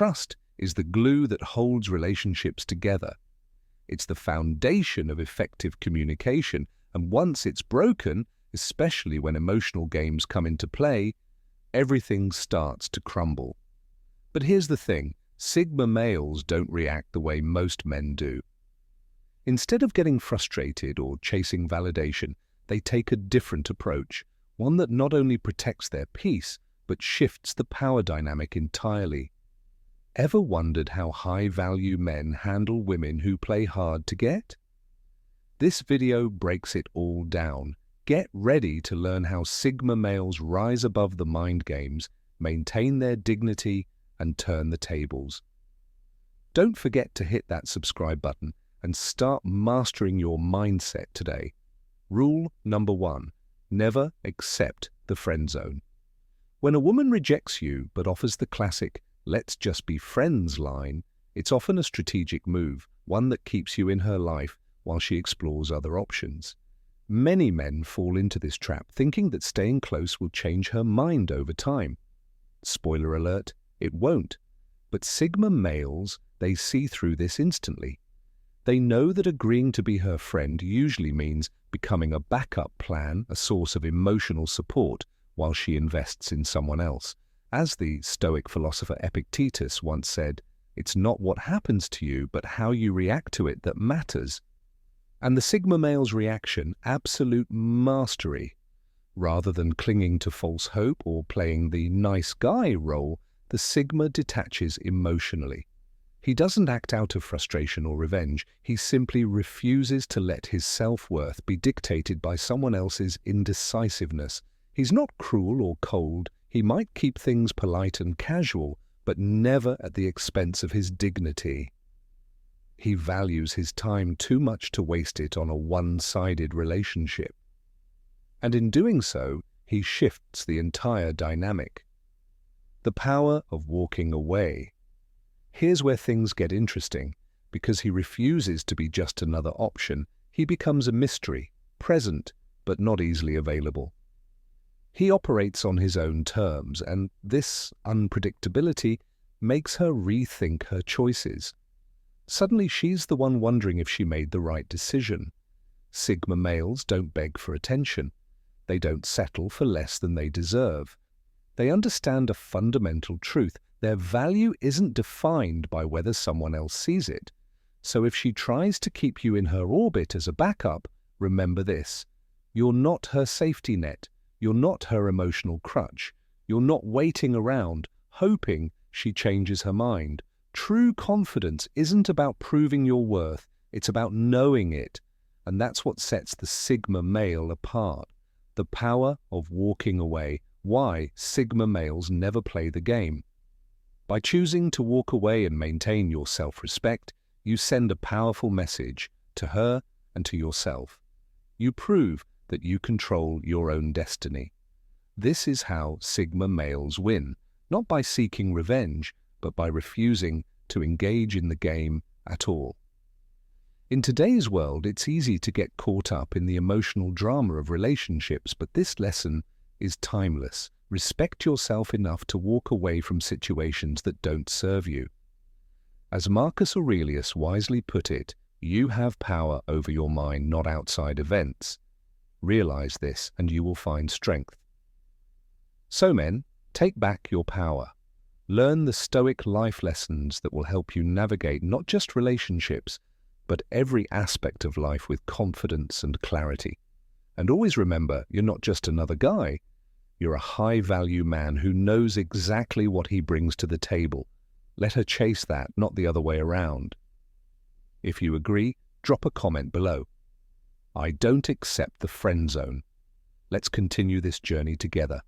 Trust is the glue that holds relationships together. It's the foundation of effective communication, and once it's broken, especially when emotional games come into play, everything starts to crumble. But here's the thing, Sigma males don't react the way most men do. Instead of getting frustrated or chasing validation, they take a different approach, one that not only protects their peace, but shifts the power dynamic entirely. Ever wondered how high-value men handle women who play hard to get? This video breaks it all down. Get ready to learn how Sigma males rise above the mind games, maintain their dignity, and turn the tables. Don't forget to hit that subscribe button and start mastering your mindset today. Rule number 1. Never accept the friend zone. When a woman rejects you but offers the classic, "let's just be friends" line, it's often a strategic move, one that keeps you in her life while she explores other options. Many men fall into this trap, thinking that staying close will change her mind over time. Spoiler alert, it won't. But Sigma males, they see through this instantly. They know that agreeing to be her friend usually means becoming a backup plan, a source of emotional support, while she invests in someone else. As the Stoic philosopher Epictetus once said, "It's not what happens to you, but how you react to it that matters." And the Sigma male's reaction, absolute mastery. Rather than clinging to false hope or playing the nice guy role, the Sigma detaches emotionally. He doesn't act out of frustration or revenge. He simply refuses to let his self-worth be dictated by someone else's indecisiveness. He's not cruel or cold. He might keep things polite and casual, but never at the expense of his dignity. He values his time too much to waste it on a one-sided relationship. And in doing so, he shifts the entire dynamic. The power of walking away. Here's where things get interesting. Because he refuses to be just another option, he becomes a mystery, present, but not easily available. He operates on his own terms, and this unpredictability makes her rethink her choices. Suddenly she's the one wondering if she made the right decision. Sigma males don't beg for attention. They don't settle for less than they deserve. They understand a fundamental truth. Their value isn't defined by whether someone else sees it. So if she tries to keep you in her orbit as a backup, remember this. You're not her safety net. You're not her emotional crutch. You're not waiting around, hoping she changes her mind. True confidence isn't about proving your worth. It's about knowing it. And that's what sets the Sigma male apart. The power of walking away. Why Sigma males never play the game. By choosing to walk away and maintain your self-respect, you send a powerful message to her and to yourself. You prove that you control your own destiny. This is how Sigma males win, not by seeking revenge, but by refusing to engage in the game at all. In today's world, it's easy to get caught up in the emotional drama of relationships, but this lesson is timeless. Respect yourself enough to walk away from situations that don't serve you. As Marcus Aurelius wisely put it, you have power over your mind, not outside events. Realize this, and you will find strength. So men, take back your power. Learn the Stoic life lessons that will help you navigate not just relationships, but every aspect of life with confidence and clarity. And always remember, you're not just another guy. You're a high-value man who knows exactly what he brings to the table. Let her chase that, not the other way around. If you agree, drop a comment below. I don't accept the friend zone. Let's continue this journey together.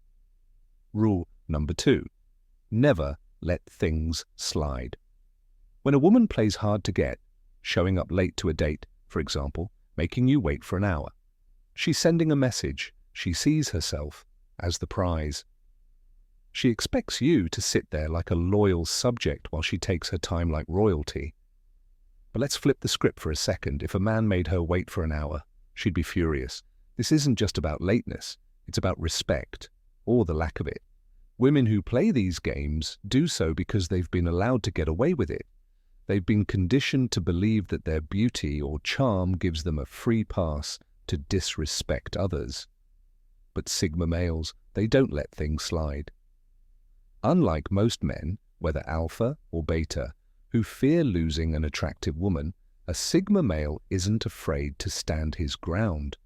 Rule number 2. Never let things slide. When a woman plays hard to get, showing up late to a date, for example, making you wait for an hour, she's sending a message. She sees herself as the prize. She expects you to sit there like a loyal subject while she takes her time like royalty. But let's flip the script for a second. If a man made her wait for an hour, she'd be furious. This isn't just about lateness. It's about respect, or the lack of it. Women who play these games do so because they've been allowed to get away with it. They've been conditioned to believe that their beauty or charm gives them a free pass to disrespect others. But Sigma males, they don't let things slide. Unlike most men, whether alpha or beta, who fear losing an attractive woman, a Sigma male isn't afraid to stand his ground.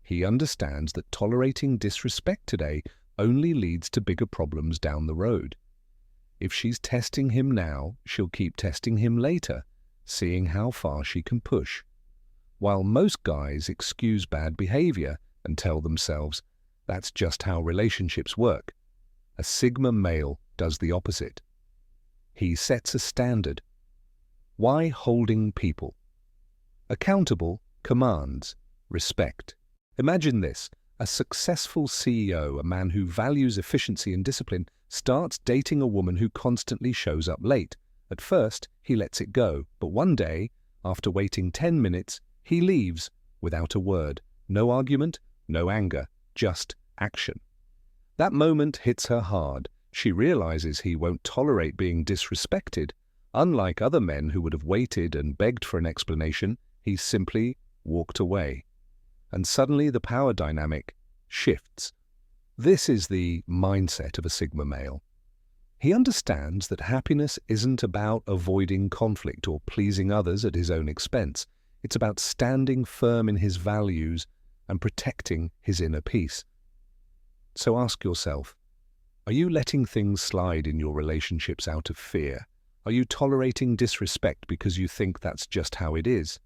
He understands that tolerating disrespect today only leads to bigger problems down the road. If she's testing him now, she'll keep testing him later, seeing how far she can push. While most guys excuse bad behavior and tell themselves, that's just how relationships work, a Sigma male does the opposite. He sets a standard. Why holding people? Accountable commands respect. Imagine this. A successful CEO, a man who values efficiency and discipline, starts dating a woman who constantly shows up late. At first, he lets it go, but one day, after waiting 10 minutes, he leaves without a word. No argument, no anger, just action. That moment hits her hard. She realizes he won't tolerate being disrespected. Unlike other men who would have waited and begged for an explanation, he simply walked away. And suddenly the power dynamic shifts. This is the mindset of a Sigma male. He understands that happiness isn't about avoiding conflict or pleasing others at his own expense. It's about standing firm in his values and protecting his inner peace. So ask yourself, are you letting things slide in your relationships out of fear? Are you tolerating disrespect because you think that's just how it is?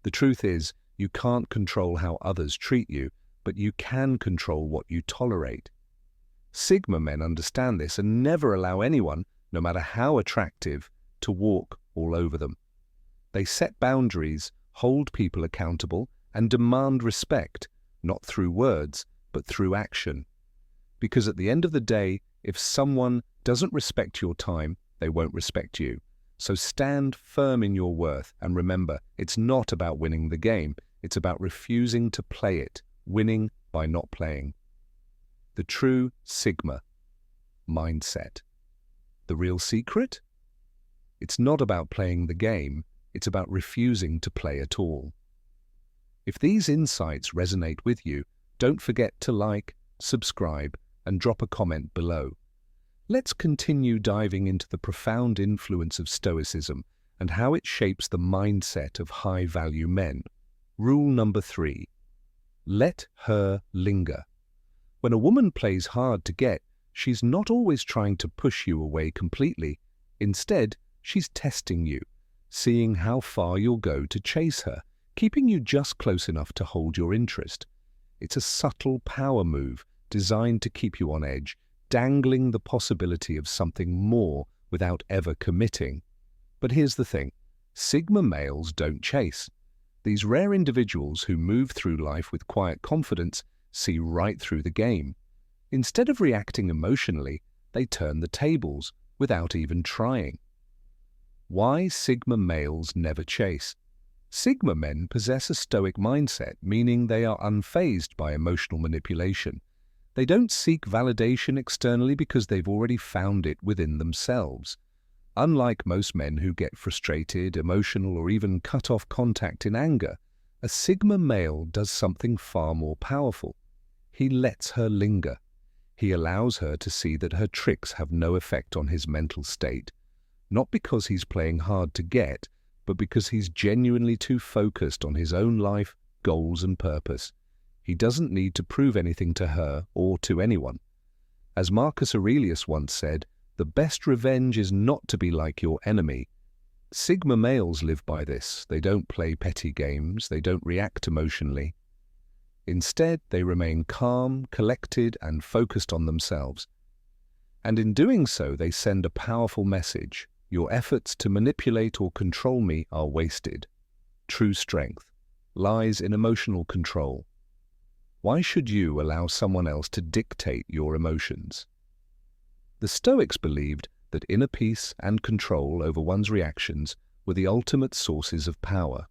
The truth is, you can't control how others treat you, but you can control what you tolerate. Sigma men understand this and never allow anyone, no matter how attractive, to walk all over them. They set boundaries, hold people accountable, and demand respect, not through words, but through action. Because at the end of the day, if someone doesn't respect your time, they won't respect you. So stand firm in your worth and remember, it's not about winning the game. It's about refusing to play it, winning by not playing. The true Sigma mindset. The real secret? It's not about playing the game, it's about refusing to play at all. If these insights resonate with you, don't forget to like, subscribe, and drop a comment below. Let's continue diving into the profound influence of Stoicism and how it shapes the mindset of high-value men. Rule number 3. Let her linger. When a woman plays hard to get, she's not always trying to push you away completely. Instead, she's testing you, seeing how far you'll go to chase her, keeping you just close enough to hold your interest. It's a subtle power move designed to keep you on edge, dangling the possibility of something more without ever committing. But here's the thing. Sigma males don't chase. These rare individuals who move through life with quiet confidence see right through the game. Instead of reacting emotionally, they turn the tables without even trying. Why Sigma males never chase? Sigma men possess a Stoic mindset, meaning they are unfazed by emotional manipulation. They don't seek validation externally because they've already found it within themselves. Unlike most men who get frustrated, emotional, or even cut off contact in anger, a Sigma male does something far more powerful. He lets her linger. He allows her to see that her tricks have no effect on his mental state, not because he's playing hard to get, but because he's genuinely too focused on his own life, goals, and purpose. He doesn't need to prove anything to her or to anyone. As Marcus Aurelius once said, the best revenge is not to be like your enemy. Sigma males live by this. They don't play petty games. They don't react emotionally. Instead, they remain calm, collected, and focused on themselves. And in doing so, they send a powerful message. Your efforts to manipulate or control me are wasted. True strength lies in emotional control. Why should you allow someone else to dictate your emotions? The Stoics believed that inner peace and control over one's reactions were the ultimate sources of power.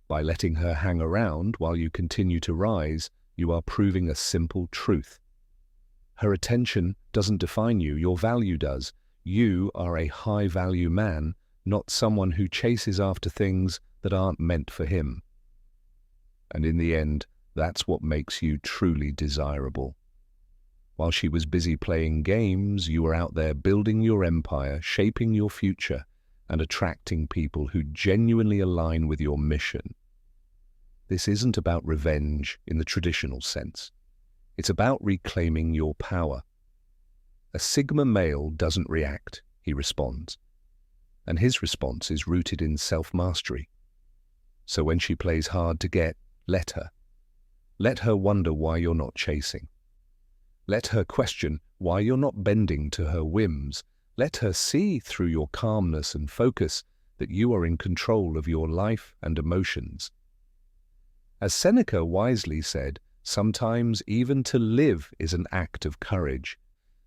By letting her hang around while you continue to rise, you are proving a simple truth. Her attention doesn't define you, your value does. You are a high-value man, not someone who chases after things that aren't meant for him. And in the end, that's what makes you truly desirable. While she was busy playing games, you were out there building your empire, shaping your future, and attracting people who genuinely align with your mission. This isn't about revenge in the traditional sense. It's about reclaiming your power. A Sigma male doesn't react, he responds. And his response is rooted in self-mastery. So when she plays hard to get, let her. Let her wonder why you're not chasing. Let her question why you're not bending to her whims. Let her see through your calmness and focus that you are in control of your life and emotions. As Seneca wisely said, sometimes even to live is an act of courage.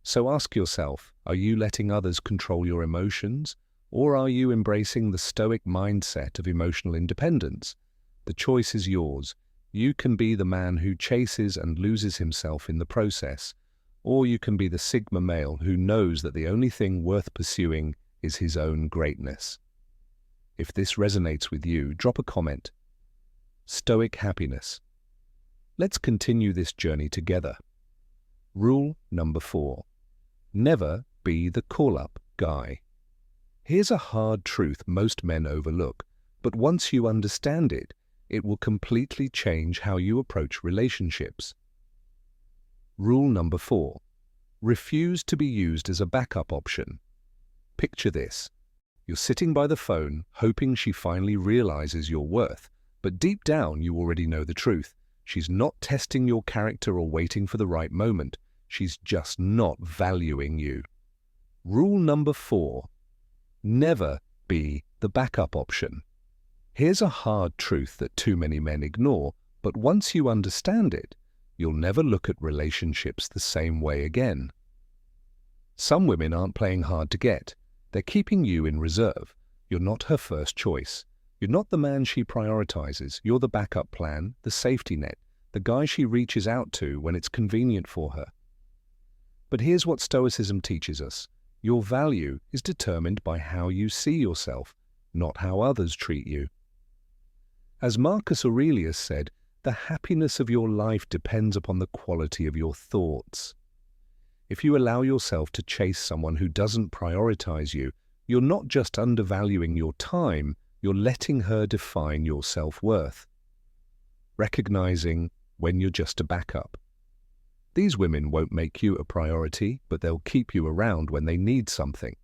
So ask yourself, are you letting others control your emotions, or are you embracing the Stoic mindset of emotional independence? The choice is yours. You can be the man who chases and loses himself in the process, or you can be the Sigma male who knows that the only thing worth pursuing is his own greatness. If this resonates with you, drop a comment. Stoic happiness. Let's continue this journey together. Rule number 4. Never be the call-up guy. Here's a hard truth most men overlook, but once you understand it, it will completely change how you approach relationships. Rule number 4. Refuse to be used as a backup option. Picture this. You're sitting by the phone, hoping she finally realizes your worth, but deep down you already know the truth. She's not testing your character or waiting for the right moment. She's just not valuing you. Rule number 4. Never be the backup option. Here's a hard truth that too many men ignore, but once you understand it, you'll never look at relationships the same way again. Some women aren't playing hard to get. They're keeping you in reserve. You're not her first choice. You're not the man she prioritizes. You're the backup plan, the safety net, the guy she reaches out to when it's convenient for her. But here's what Stoicism teaches us. Your value is determined by how you see yourself, not how others treat you. As Marcus Aurelius said, the happiness of your life depends upon the quality of your thoughts. If you allow yourself to chase someone who doesn't prioritize you, you're not just undervaluing your time, you're letting her define your self-worth. Recognizing when you're just a backup. These women won't make you a priority, but they'll keep you around when they need something.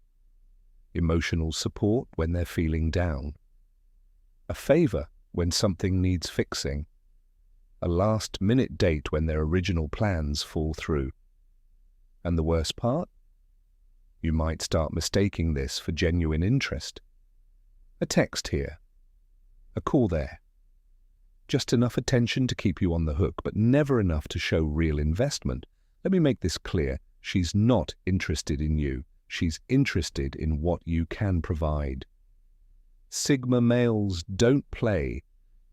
Emotional support when they're feeling down. A favor when something needs fixing. A last-minute date when their original plans fall through. And the worst part? You might start mistaking this for genuine interest. A text here. A call there. Just enough attention to keep you on the hook, but never enough to show real investment. Let me make this clear. She's not interested in you. She's interested in what you can provide. Sigma males don't play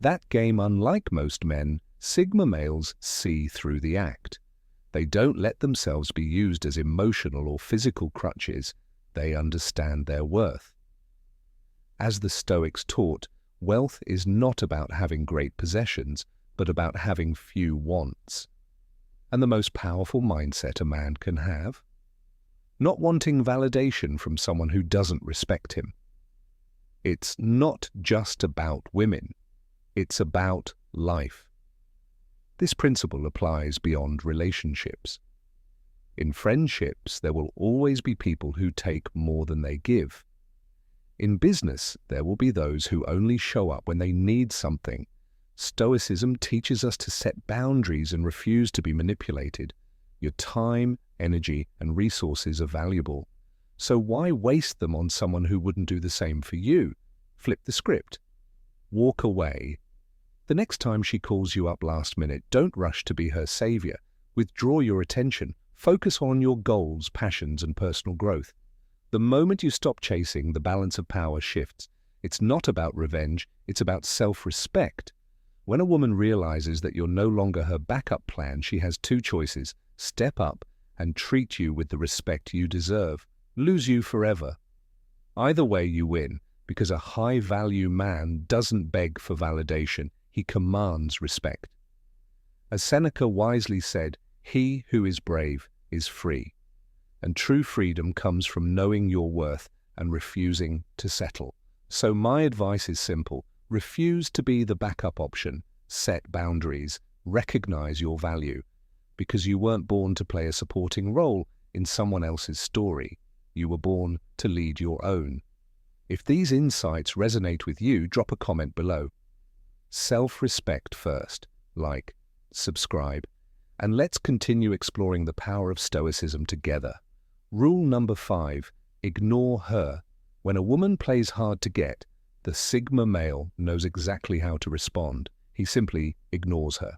that game. Unlike most men, Sigma males see through the act. They don't let themselves be used as emotional or physical crutches. They understand their worth. As the Stoics taught, wealth is not about having great possessions, but about having few wants. And the most powerful mindset a man can have? Not wanting validation from someone who doesn't respect him. It's not just about women. It's about life. This principle applies beyond relationships. In friendships, there will always be people who take more than they give. In business, there will be those who only show up when they need something. Stoicism teaches us to set boundaries and refuse to be manipulated. Your time, energy, and resources are valuable. So why waste them on someone who wouldn't do the same for you? Flip the script. Walk away. The next time she calls you up last minute, don't rush to be her savior. Withdraw your attention. Focus on your goals, passions, and personal growth. The moment you stop chasing, the balance of power shifts. It's not about revenge, it's about self-respect. When a woman realizes that you're no longer her backup plan, she has two choices: step up and treat you with the respect you deserve, lose you forever. Either way you win, because a high-value man doesn't beg for validation, he commands respect. As Seneca wisely said, "He who is brave is free." And true freedom comes from knowing your worth and refusing to settle. So my advice is simple. Refuse to be the backup option. Set boundaries. Recognize your value. Because you weren't born to play a supporting role in someone else's story. You were born to lead your own. If these insights resonate with you, drop a comment below. Self-respect first. Like, subscribe, and let's continue exploring the power of Stoicism together. Rule number 5, ignore her. When a woman plays hard to get, the Sigma male knows exactly how to respond. He simply ignores her.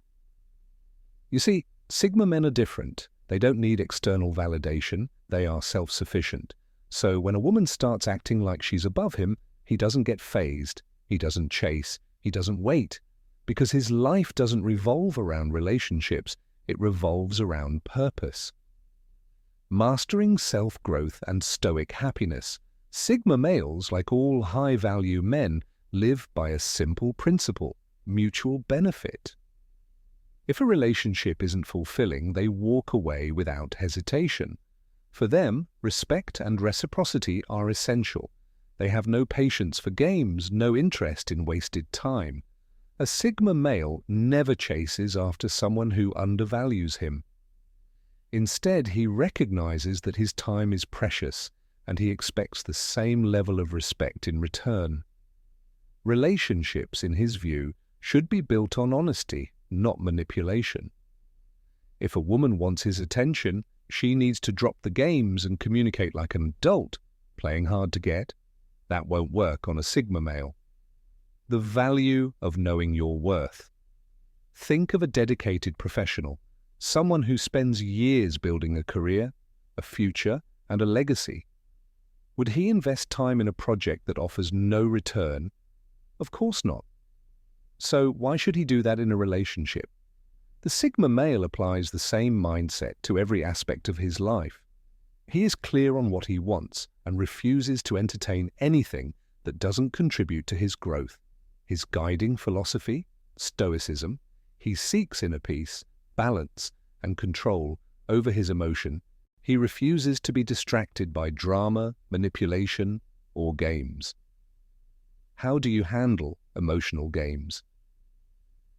You see, Sigma men are different. They don't need external validation. They are self-sufficient. So when a woman starts acting like she's above him, he doesn't get fazed. He doesn't chase. He doesn't wait. Because his life doesn't revolve around relationships. It revolves around purpose. Mastering self-growth and stoic happiness. Sigma males, like all high-value men, live by a simple principle: mutual benefit. If a relationship isn't fulfilling, they walk away without hesitation. For them, respect and reciprocity are essential. They have no patience for games, no interest in wasted time. A Sigma male never chases after someone who undervalues him. Instead, he recognizes that his time is precious, and he expects the same level of respect in return. Relationships, in his view, should be built on honesty, not manipulation. If a woman wants his attention, she needs to drop the games and communicate like an adult, playing hard to get. That won't work on a Sigma male. The value of knowing your worth. Think of a dedicated professional, someone who spends years building a career, a future, and a legacy. Would he invest time in a project that offers no return? Of course not. So why should he do that in a relationship? The Sigma male applies the same mindset to every aspect of his life. He is clear on what he wants and refuses to entertain anything that doesn't contribute to his growth. His guiding philosophy, Stoicism, he seeks inner peace, balance, and control over his emotion. He refuses to be distracted by drama, manipulation, or games. How do you handle emotional games?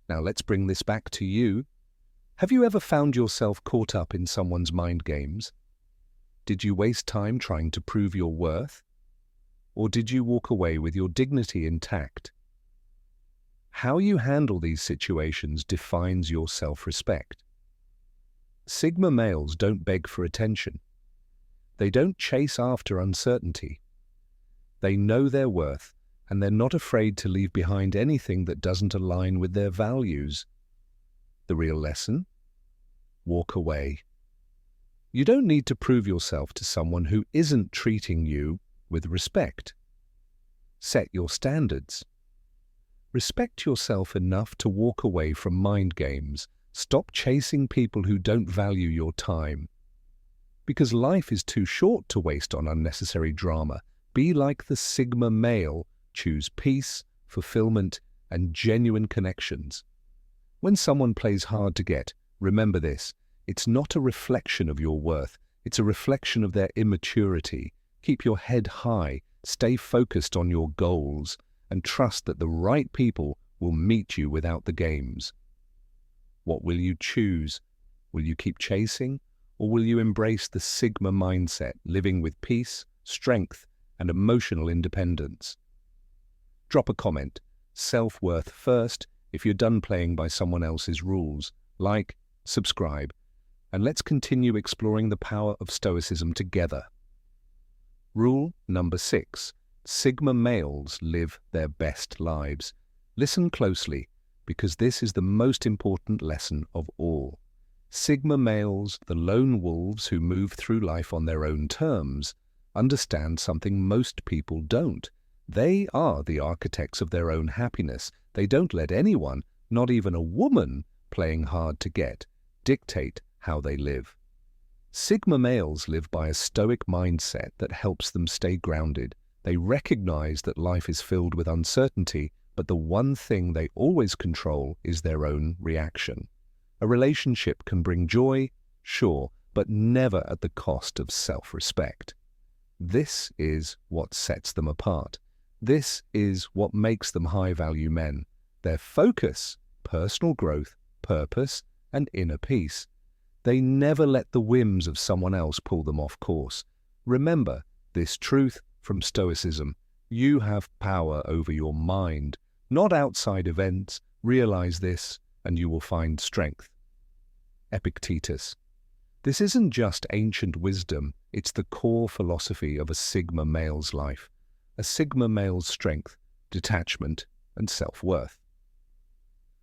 Now let's bring this back to you. Have you ever found yourself caught up in someone's mind games? Did you waste time trying to prove your worth? Or did you walk away with your dignity intact? How you handle these situations defines your self-respect. Sigma males don't beg for attention. They don't chase after uncertainty. They know their worth, and they're not afraid to leave behind anything that doesn't align with their values. The real lesson? Walk away. You don't need to prove yourself to someone who isn't treating you with respect. Set your standards. Respect yourself enough to walk away from mind games. Stop chasing people who don't value your time. Because life is too short to waste on unnecessary drama. Be like the Sigma male. Choose peace, fulfillment, and genuine connections. When someone plays hard to get, remember this: it's not a reflection of your worth, it's a reflection of their immaturity. Keep your head high, stay focused on your goals, and trust that the right people will meet you without the games. What will you choose? Will you keep chasing, or will you embrace the Sigma mindset, living with peace, strength, and emotional independence? Drop a comment. Self-worth first if you're done playing by someone else's rules. Like, subscribe, and let's continue exploring the power of Stoicism together. Rule number 6. Sigma males live their best lives. Listen closely, because this is the most important lesson of all. Sigma males, the lone wolves who move through life on their own terms, understand something most people don't. They are the architects of their own happiness. They don't let anyone, not even a woman playing hard to get, dictate how they live. Sigma males live by a stoic mindset that helps them stay grounded. They recognize that life is filled with uncertainty, but the one thing they always control is their own reaction. A relationship can bring joy, sure, but never at the cost of self-respect. This is what sets them apart. This is what makes them high-value men. Their focus, personal growth, purpose, and inner peace. They never let the whims of someone else pull them off course. Remember this truth from Stoicism. You have power over your mind, not outside events. Realize this, and you will find strength. Epictetus. This isn't just ancient wisdom, it's the core philosophy of a Sigma male's life. A Sigma male's strength, detachment, and self-worth.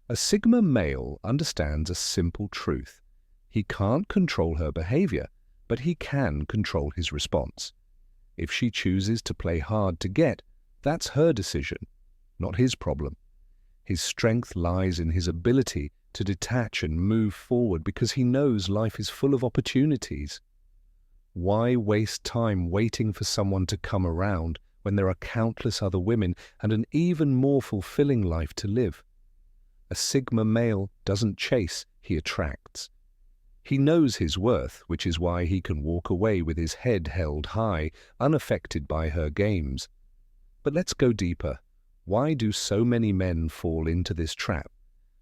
A Sigma male understands a simple truth. He can't control her behavior, but he can control his response. If she chooses to play hard to get, that's her decision, not his problem. His strength lies in his ability to detach and move forward because he knows life is full of opportunities. Why waste time waiting for someone to come around when there are countless other women and an even more fulfilling life to live? A Sigma male doesn't chase, he attracts. He knows his worth, which is why he can walk away with his head held high, unaffected by her games. But let's go deeper. Why do so many men fall into this trap?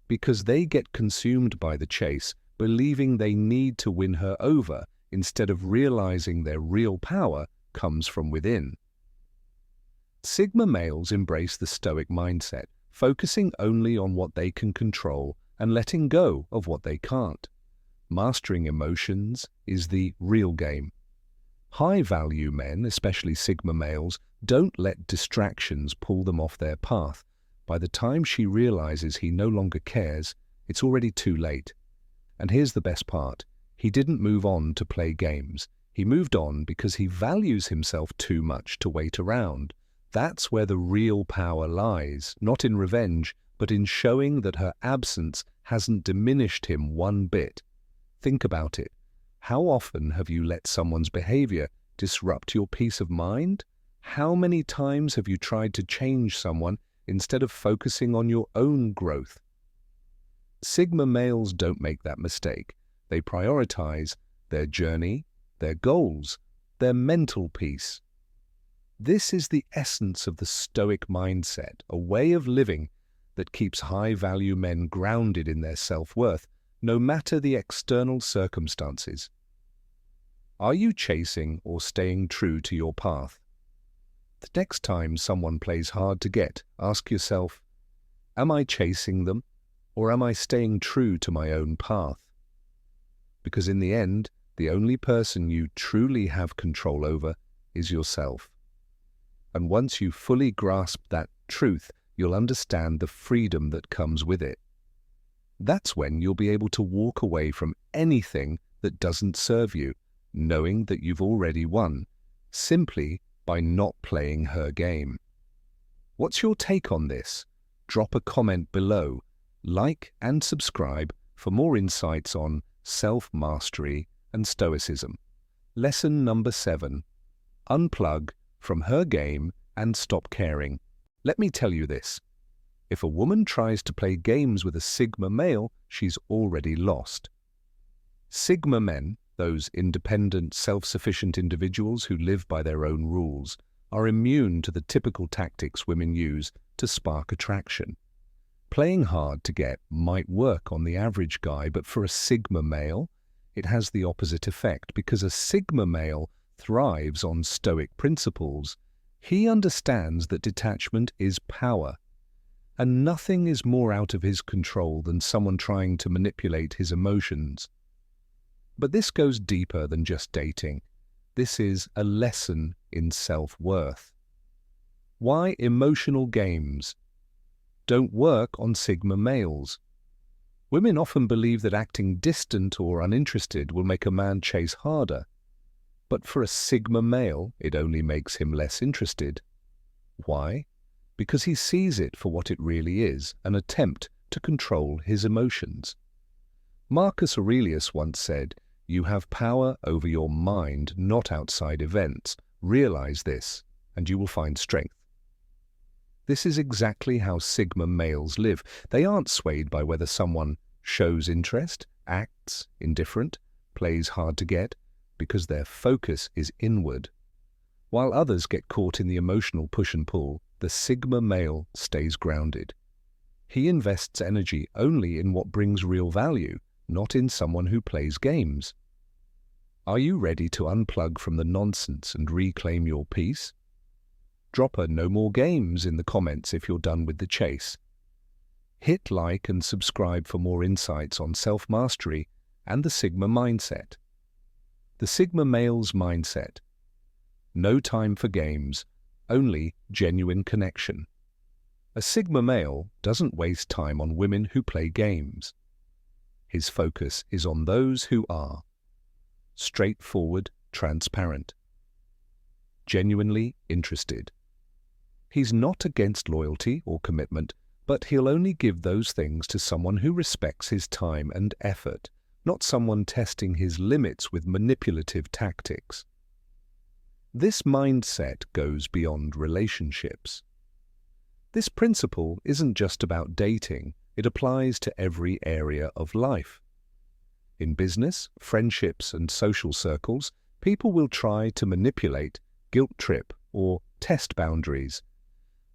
Because they get consumed by the chase, believing they need to win her over, instead of realizing their real power comes from within. Sigma males embrace the Stoic mindset, focusing only on what they can control and letting go of what they can't. Mastering emotions is the real game. High-value men, especially Sigma males, don't let distractions pull them off their path. By the time she realizes he no longer cares, it's already too late. And here's the best part. He didn't move on to play games. He moved on because he values himself too much to wait around. That's where the real power lies, not in revenge, but in showing that her absence hasn't diminished him one bit. Think about it. How often have you let someone's behavior disrupt your peace of mind? How many times have you tried to change someone instead of focusing on your own growth? Sigma males don't make that mistake. They prioritize their journey, their goals, their mental peace. This is the essence of the Stoic mindset, a way of living that keeps high-value men grounded in their self-worth, no matter the external circumstances. Are you chasing or staying true to your path? The next time someone plays hard to get, ask yourself, am I chasing them or am I staying true to my own path? Because in the end, the only person you truly have control over is yourself. And once you fully grasp that truth, you'll understand the freedom that comes with it. That's when you'll be able to walk away from anything that doesn't serve you, knowing that you've already won, simply by not playing her game. What's your take on this? Drop a comment below, like and subscribe for more insights on self-mastery and Stoicism. Lesson number 7. Unplug from her game and stop caring. Let me tell you this. If a woman tries to play games with a Sigma male, she's already lost. Sigma men, those independent, self-sufficient individuals who live by their own rules, are immune to the typical tactics women use to spark attraction. Playing hard to get might work on the average guy, but for a Sigma male, it has the opposite effect because a Sigma male thrives on Stoic principles. He understands that detachment is power, and nothing is more out of his control than someone trying to manipulate his emotions. But this goes deeper than just dating. This is a lesson in self-worth. Why emotional games don't work on Sigma males. Women often believe that acting distant or uninterested will make a man chase harder. But for a Sigma male, it only makes him less interested. Why? Because he sees it for what it really is, an attempt to control his emotions. Marcus Aurelius once said, You have power over your mind, not outside events. Realize this, and you will find strength. This is exactly how Sigma males live. They aren't swayed by whether someone shows interest, acts indifferent, plays hard to get, because their focus is inward. While others get caught in the emotional push and pull, the Sigma male stays grounded. He invests energy only in what brings real value, not in someone who plays games. Are you ready to unplug from the nonsense and reclaim your peace? Drop a "no more games" in the comments if you're done with the chase. Hit like and subscribe for more insights on self-mastery and the Sigma mindset. The Sigma male's mindset. No time for games, only genuine connection. A Sigma male doesn't waste time on women who play games. His focus is on those who are straightforward, transparent, genuinely interested. He's not against loyalty or commitment, but he'll only give those things to someone who respects his time and effort, not someone testing his limits with manipulative tactics. This mindset goes beyond relationships. This principle isn't just about dating, it applies to every area of life. In business, friendships, and social circles, people will try to manipulate, guilt trip, or test boundaries.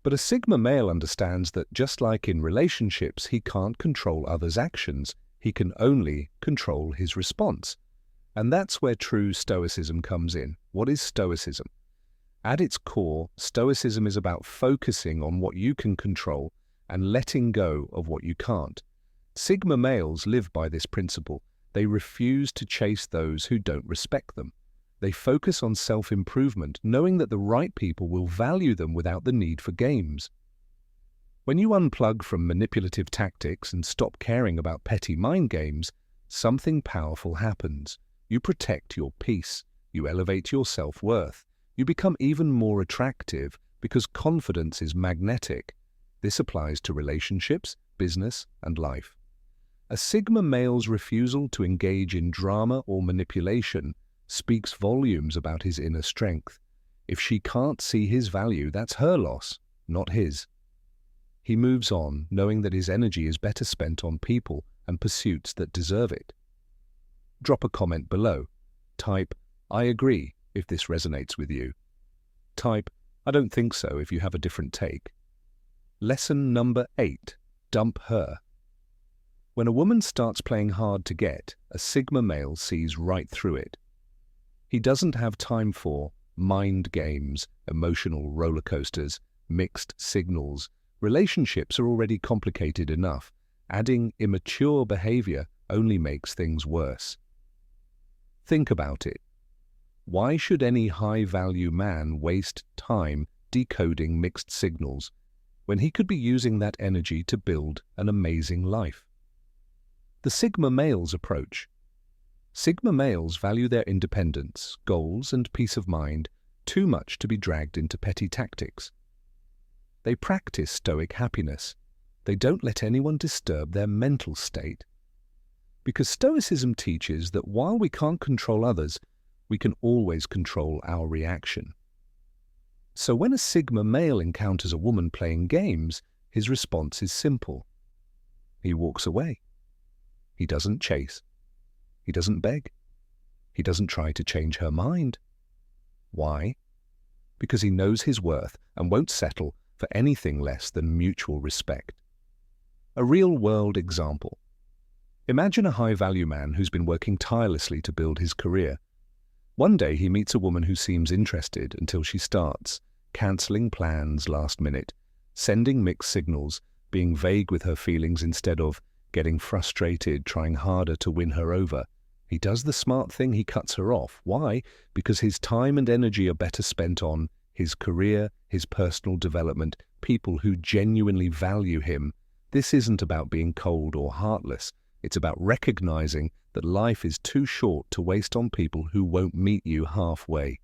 But a Sigma male understands that just like in relationships, he can't control others' actions, he can only control his response. And that's where true Stoicism comes in. What is Stoicism? At its core, Stoicism is about focusing on what you can control and letting go of what you can't. Sigma males live by this principle. They refuse to chase those who don't respect them. They focus on self-improvement, knowing that the right people will value them without the need for games. When you unplug from manipulative tactics and stop caring about petty mind games, something powerful happens. You protect your peace. You elevate your self-worth. You become even more attractive because confidence is magnetic. This applies to relationships, business, and life. A Sigma male's refusal to engage in drama or manipulation speaks volumes about his inner strength. If she can't see his value, that's her loss, not his. He moves on, knowing that his energy is better spent on people and pursuits that deserve it. Drop a comment below. Type, "I agree," if this resonates with you. Type, "I don't think so," if you have a different take. Lesson number 8. Dump her. When a woman starts playing hard to get, a Sigma male sees right through it. He doesn't have time for mind games, emotional roller coasters, mixed signals. Relationships are already complicated enough. Adding immature behavior only makes things worse. Think about it. Why should any high-value man waste time decoding mixed signals when he could be using that energy to build an amazing life? The Sigma male's approach. Sigma males value their independence, goals, and peace of mind too much to be dragged into petty tactics. They practice Stoic happiness. They don't let anyone disturb their mental state. Because Stoicism teaches that while we can't control others, we can always control our reaction. So when a Sigma male encounters a woman playing games, his response is simple. He walks away. He doesn't chase. He doesn't beg. He doesn't try to change her mind. Why? Because he knows his worth and won't settle for anything less than mutual respect. A real-world example. Imagine a high-value man who's been working tirelessly to build his career. One day he meets a woman who seems interested until she starts cancelling plans last minute, sending mixed signals, being vague with her feelings instead of getting frustrated, trying harder to win her over. He does the smart thing, he cuts her off. Why? Because his time and energy are better spent on his career, his personal development, people who genuinely value him. This isn't about being cold or heartless. It's about recognizing that life is too short to waste on people who won't meet you halfway.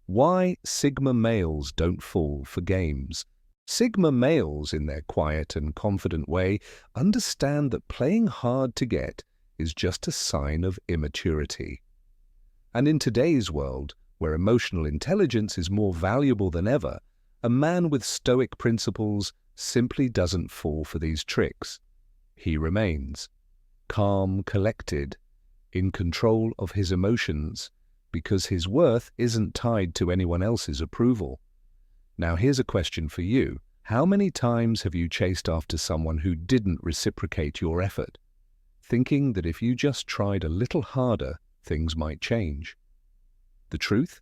Why Sigma males don't fall for games. Sigma males, in their quiet and confident way, understand that playing hard to get is just a sign of immaturity. And in today's world, where emotional intelligence is more valuable than ever, a man with Stoic principles simply doesn't fall for these tricks. He remains calm, collected, in control of his emotions, because his worth isn't tied to anyone else's approval. Now here's a question for you. How many times have you chased after someone who didn't reciprocate your effort, thinking that if you just tried a little harder, things might change? The truth?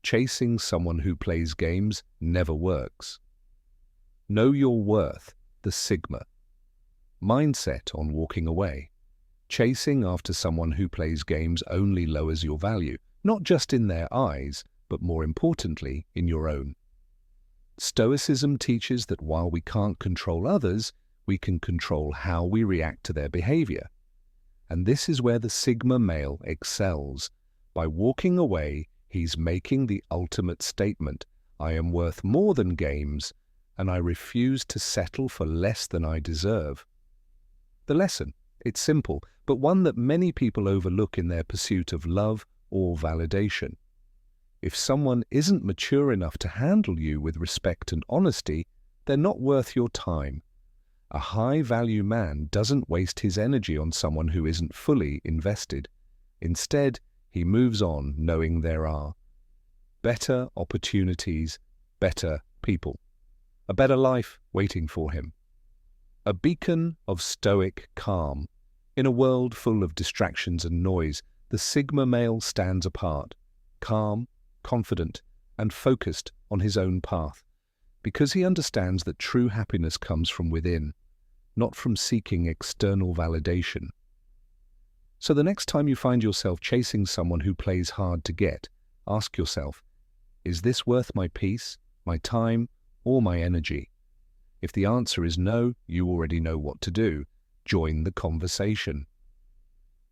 Chasing someone who plays games never works. Know your worth, the Sigma. Mindset on walking away. Chasing after someone who plays games only lowers your value, not just in their eyes, but more importantly, in your own. Stoicism teaches that while we can't control others, we can control how we react to their behavior. And this is where the Sigma male excels. By walking away, he's making the ultimate statement: I am worth more than games, and I refuse to settle for less than I deserve. The lesson, it's simple, but one that many people overlook in their pursuit of love or validation. If someone isn't mature enough to handle you with respect and honesty, they're not worth your time. A high-value man doesn't waste his energy on someone who isn't fully invested. Instead, he moves on knowing there are better opportunities, better people, a better life waiting for him. A beacon of Stoic calm. In a world full of distractions and noise, the Sigma male stands apart, calm, confident, and focused on his own path, because he understands that true happiness comes from within, not from seeking external validation. So the next time you find yourself chasing someone who plays hard to get, ask yourself, is this worth my peace, my time, or my energy? If the answer is no, you already know what to do. Join the conversation.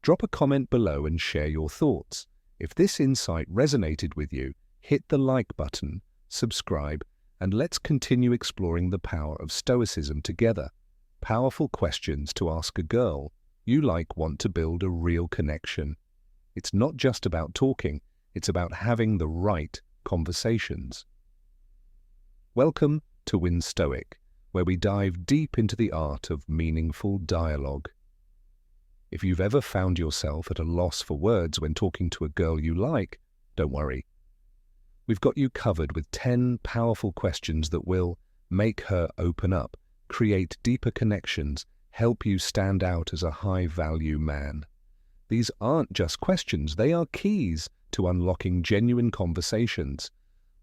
Drop a comment below and share your thoughts. If this insight resonated with you, hit the like button, subscribe, and let's continue exploring the power of Stoicism together. Powerful questions to ask a girl you want to build a real connection. It's not just about talking, it's about having the right conversations. Welcome to Win Stoic, where we dive deep into the art of meaningful dialogue. If you've ever found yourself at a loss for words when talking to a girl you like, don't worry. We've got you covered with 10 powerful questions that will make her open up, create deeper connections, help you stand out as a high-value man. These aren't just questions, they are keys to unlocking genuine conversations.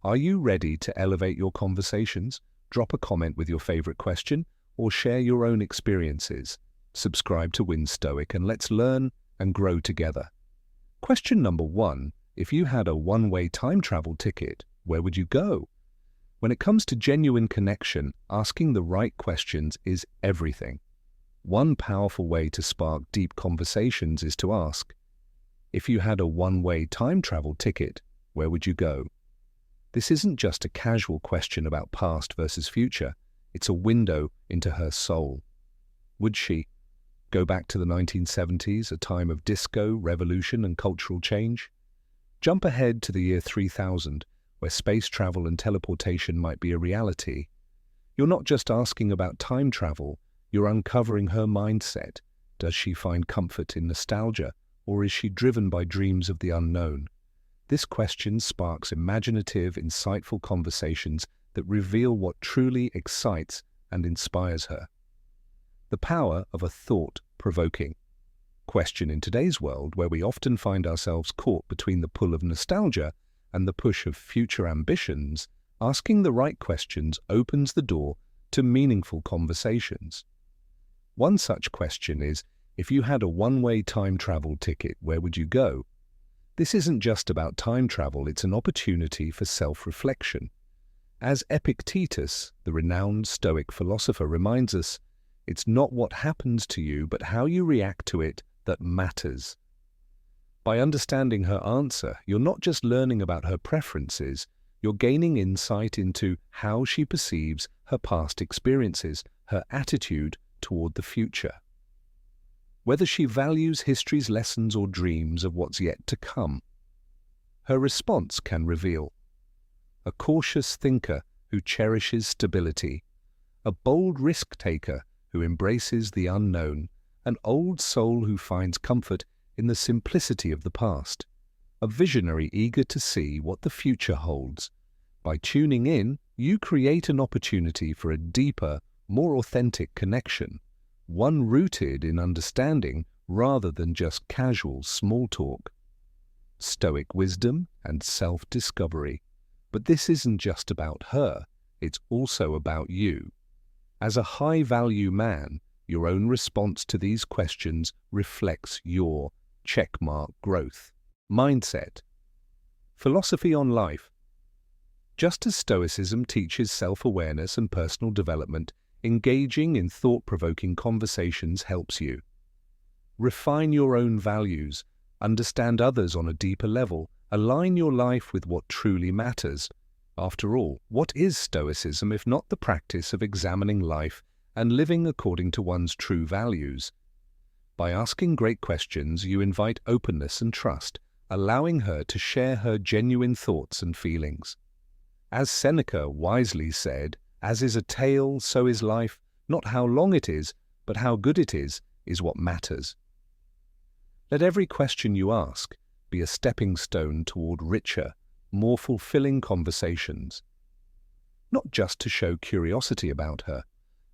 Are you ready to elevate your conversations? Drop a comment with your favorite question or share your own experiences. Subscribe to Win Stoic and let's learn and grow together. Question number 1. If you had a one-way time travel ticket, where would you go? When it comes to genuine connection, asking the right questions is everything. One powerful way to spark deep conversations is to ask, if you had a one-way time travel ticket, where would you go? This isn't just a casual question about past versus future, it's a window into her soul. Would she go back to the 1970s, a time of disco, revolution, and cultural change? Jump ahead to the year 3000, where space travel and teleportation might be a reality. You're not just asking about time travel, you're uncovering her mindset. Does she find comfort in nostalgia, or is she driven by dreams of the unknown? This question sparks imaginative, insightful conversations that reveal what truly excites and inspires her. The power of a thought-provoking question in today's world, where we often find ourselves caught between the pull of nostalgia and the push of future ambitions, asking the right questions opens the door to meaningful conversations. One such question is, if you had a one-way time travel ticket, where would you go? This isn't just about time travel, it's an opportunity for self-reflection. As Epictetus, the renowned Stoic philosopher, reminds us, it's not what happens to you, but how you react to it that matters. By understanding her answer, you're not just learning about her preferences, you're gaining insight into how she perceives her past experiences, her attitude toward the future. whether she values history's lessons or dreams of what's yet to come. Her response can reveal a cautious thinker who cherishes stability, a bold risk-taker who embraces the unknown, an old soul who finds comfort in the simplicity of the past, a visionary eager to see what the future holds. By tuning in, you create an opportunity for a deeper, more authentic connection, one rooted in understanding rather than just casual small talk. Stoic wisdom and self-discovery. But this isn't just about her, it's also about you. As a high-value man, your own response to these questions reflects your checkmark growth. Mindset. Philosophy on life. Just as Stoicism teaches self-awareness and personal development, engaging in thought-provoking conversations helps you refine your own values, understand others on a deeper level, align your life with what truly matters. After all, what is Stoicism if not the practice of examining life and living according to one's true values? By asking great questions, you invite openness and trust, allowing her to share her genuine thoughts and feelings. As Seneca wisely said, "As is a tale, so is life. Not how long it is, but how good it is what matters." Let every question you ask be a stepping stone toward richer, more fulfilling conversations. Not just to show curiosity about her,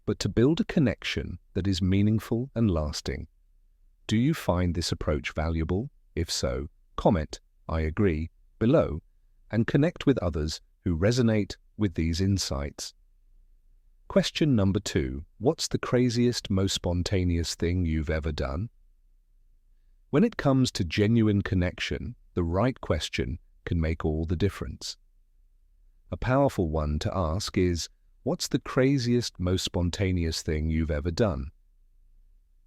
but to build a connection that is meaningful and lasting. Do you find this approach valuable? If so, comment, "I agree," below, and connect with others who resonate with these insights. Question number 2. What's the craziest, most spontaneous thing you've ever done? When it comes to genuine connection, the right question can make all the difference. A powerful one to ask is, what's the craziest, most spontaneous thing you've ever done?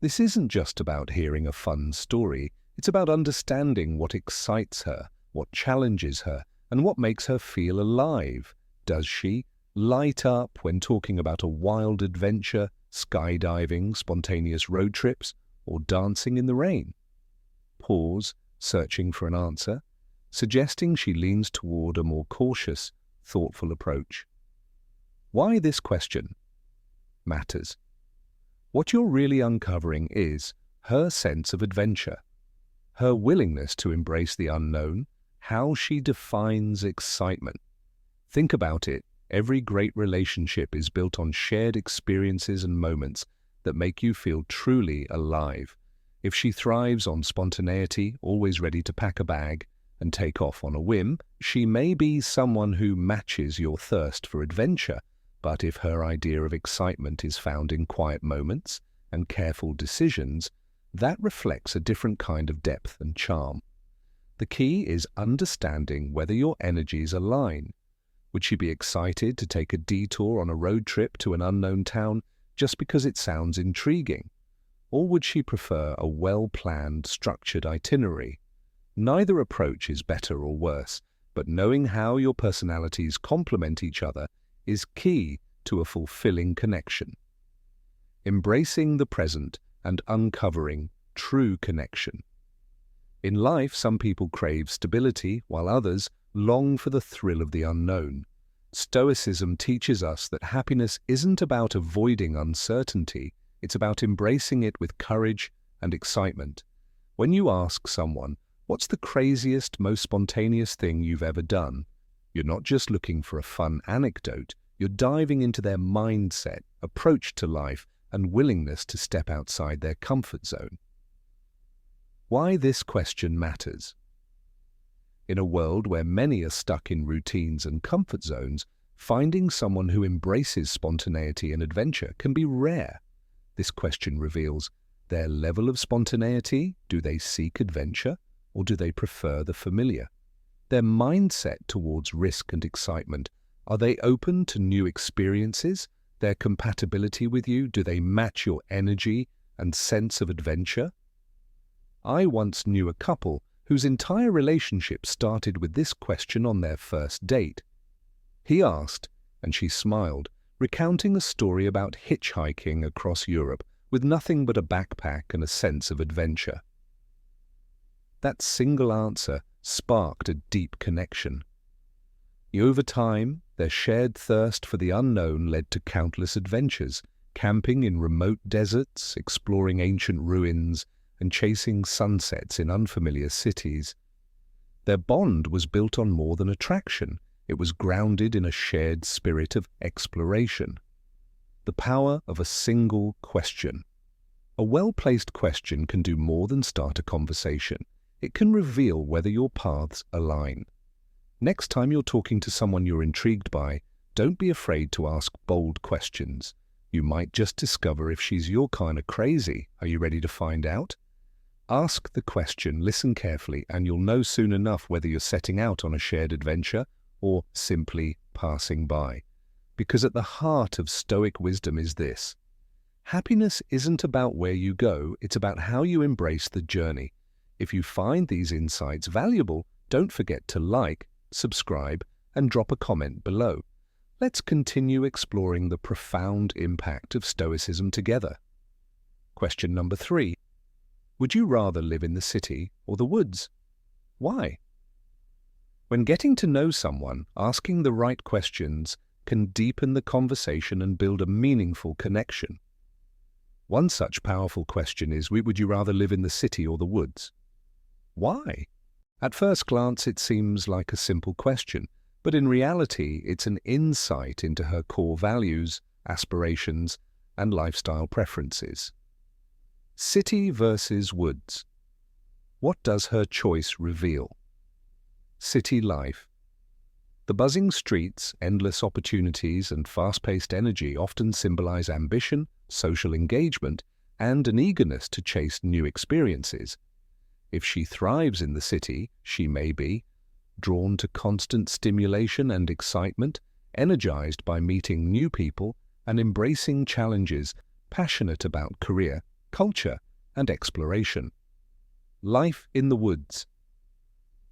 This isn't just about hearing a fun story, it's about understanding what excites her, what challenges her, and what makes her feel alive. Does she light up when talking about a wild adventure, skydiving, spontaneous road trips, or dancing in the rain? Pause, searching for an answer, suggesting she leans toward a more cautious, thoughtful approach. Why this question matters. What you're really uncovering is her sense of adventure, her willingness to embrace the unknown, how she defines excitement. Think about it. Every great relationship is built on shared experiences and moments that make you feel truly alive. If she thrives on spontaneity, always ready to pack a bag and take off on a whim, she may be someone who matches your thirst for adventure. But if her idea of excitement is found in quiet moments and careful decisions, that reflects a different kind of depth and charm. The key is understanding whether your energies align. Would she be excited to take a detour on a road trip to an unknown town just because it sounds intriguing? Or would she prefer a well-planned, structured itinerary? Neither approach is better or worse, but knowing how your personalities complement each other is key to a fulfilling connection. Embracing the present and uncovering true connection. In life, some people crave stability, while others long for the thrill of the unknown. Stoicism teaches us that happiness isn't about avoiding uncertainty, it's about embracing it with courage and excitement. When you ask someone, "What's the craziest, most spontaneous thing you've ever done?" you're not just looking for a fun anecdote, you're diving into their mindset, approach to life, and willingness to step outside their comfort zone. Why this question matters. In a world where many are stuck in routines and comfort zones, finding someone who embraces spontaneity and adventure can be rare. This question reveals their level of spontaneity. Do they seek adventure, or do they prefer the familiar? Their mindset towards risk and excitement. Are they open to new experiences? Their compatibility with you, do they match your energy and sense of adventure? I once knew a couple whose entire relationship started with this question on their first date. He asked, and she smiled, recounting a story about hitchhiking across Europe with nothing but a backpack and a sense of adventure. That single answer sparked a deep connection. Over time, their shared thirst for the unknown led to countless adventures, camping in remote deserts, exploring ancient ruins, and chasing sunsets in unfamiliar cities. Their bond was built on more than attraction. It was grounded in a shared spirit of exploration. The power of a single question. A well-placed question can do more than start a conversation. It can reveal whether your paths align. Next time you're talking to someone you're intrigued by, don't be afraid to ask bold questions. You might just discover if she's your kind of crazy. Are you ready to find out? Ask the question, listen carefully, and you'll know soon enough whether you're setting out on a shared adventure or simply passing by. Because at the heart of Stoic wisdom is this: happiness isn't about where you go, it's about how you embrace the journey. If you find these insights valuable, don't forget to like, subscribe, and drop a comment below. Let's continue exploring the profound impact of Stoicism together. Question number 3. Would you rather live in the city or the woods? Why? When getting to know someone, asking the right questions can deepen the conversation and build a meaningful connection. One such powerful question is, would you rather live in the city or the woods? Why? At first glance, it seems like a simple question, but in reality, it's an insight into her core values, aspirations, and lifestyle preferences. City versus woods. What does her choice reveal? City life. The buzzing streets, endless opportunities, and fast-paced energy often symbolize ambition, social engagement, and an eagerness to chase new experiences. If she thrives in the city, she may be drawn to constant stimulation and excitement, energized by meeting new people and embracing challenges, passionate about career, culture, and exploration. Life in the woods.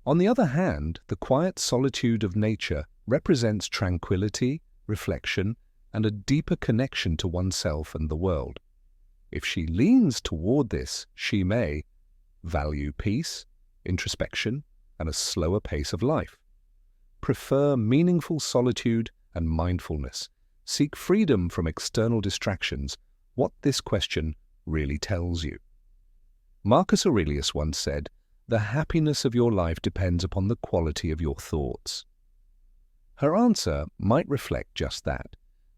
On the other hand, the quiet solitude of nature represents tranquility, reflection, and a deeper connection to oneself and the world. If she leans toward this, she may value peace, introspection, and a slower pace of life. Prefer meaningful solitude and mindfulness. Seek freedom from external distractions. What this question really tells you. Marcus Aurelius once said, "The happiness of your life depends upon the quality of your thoughts." Her answer might reflect just that.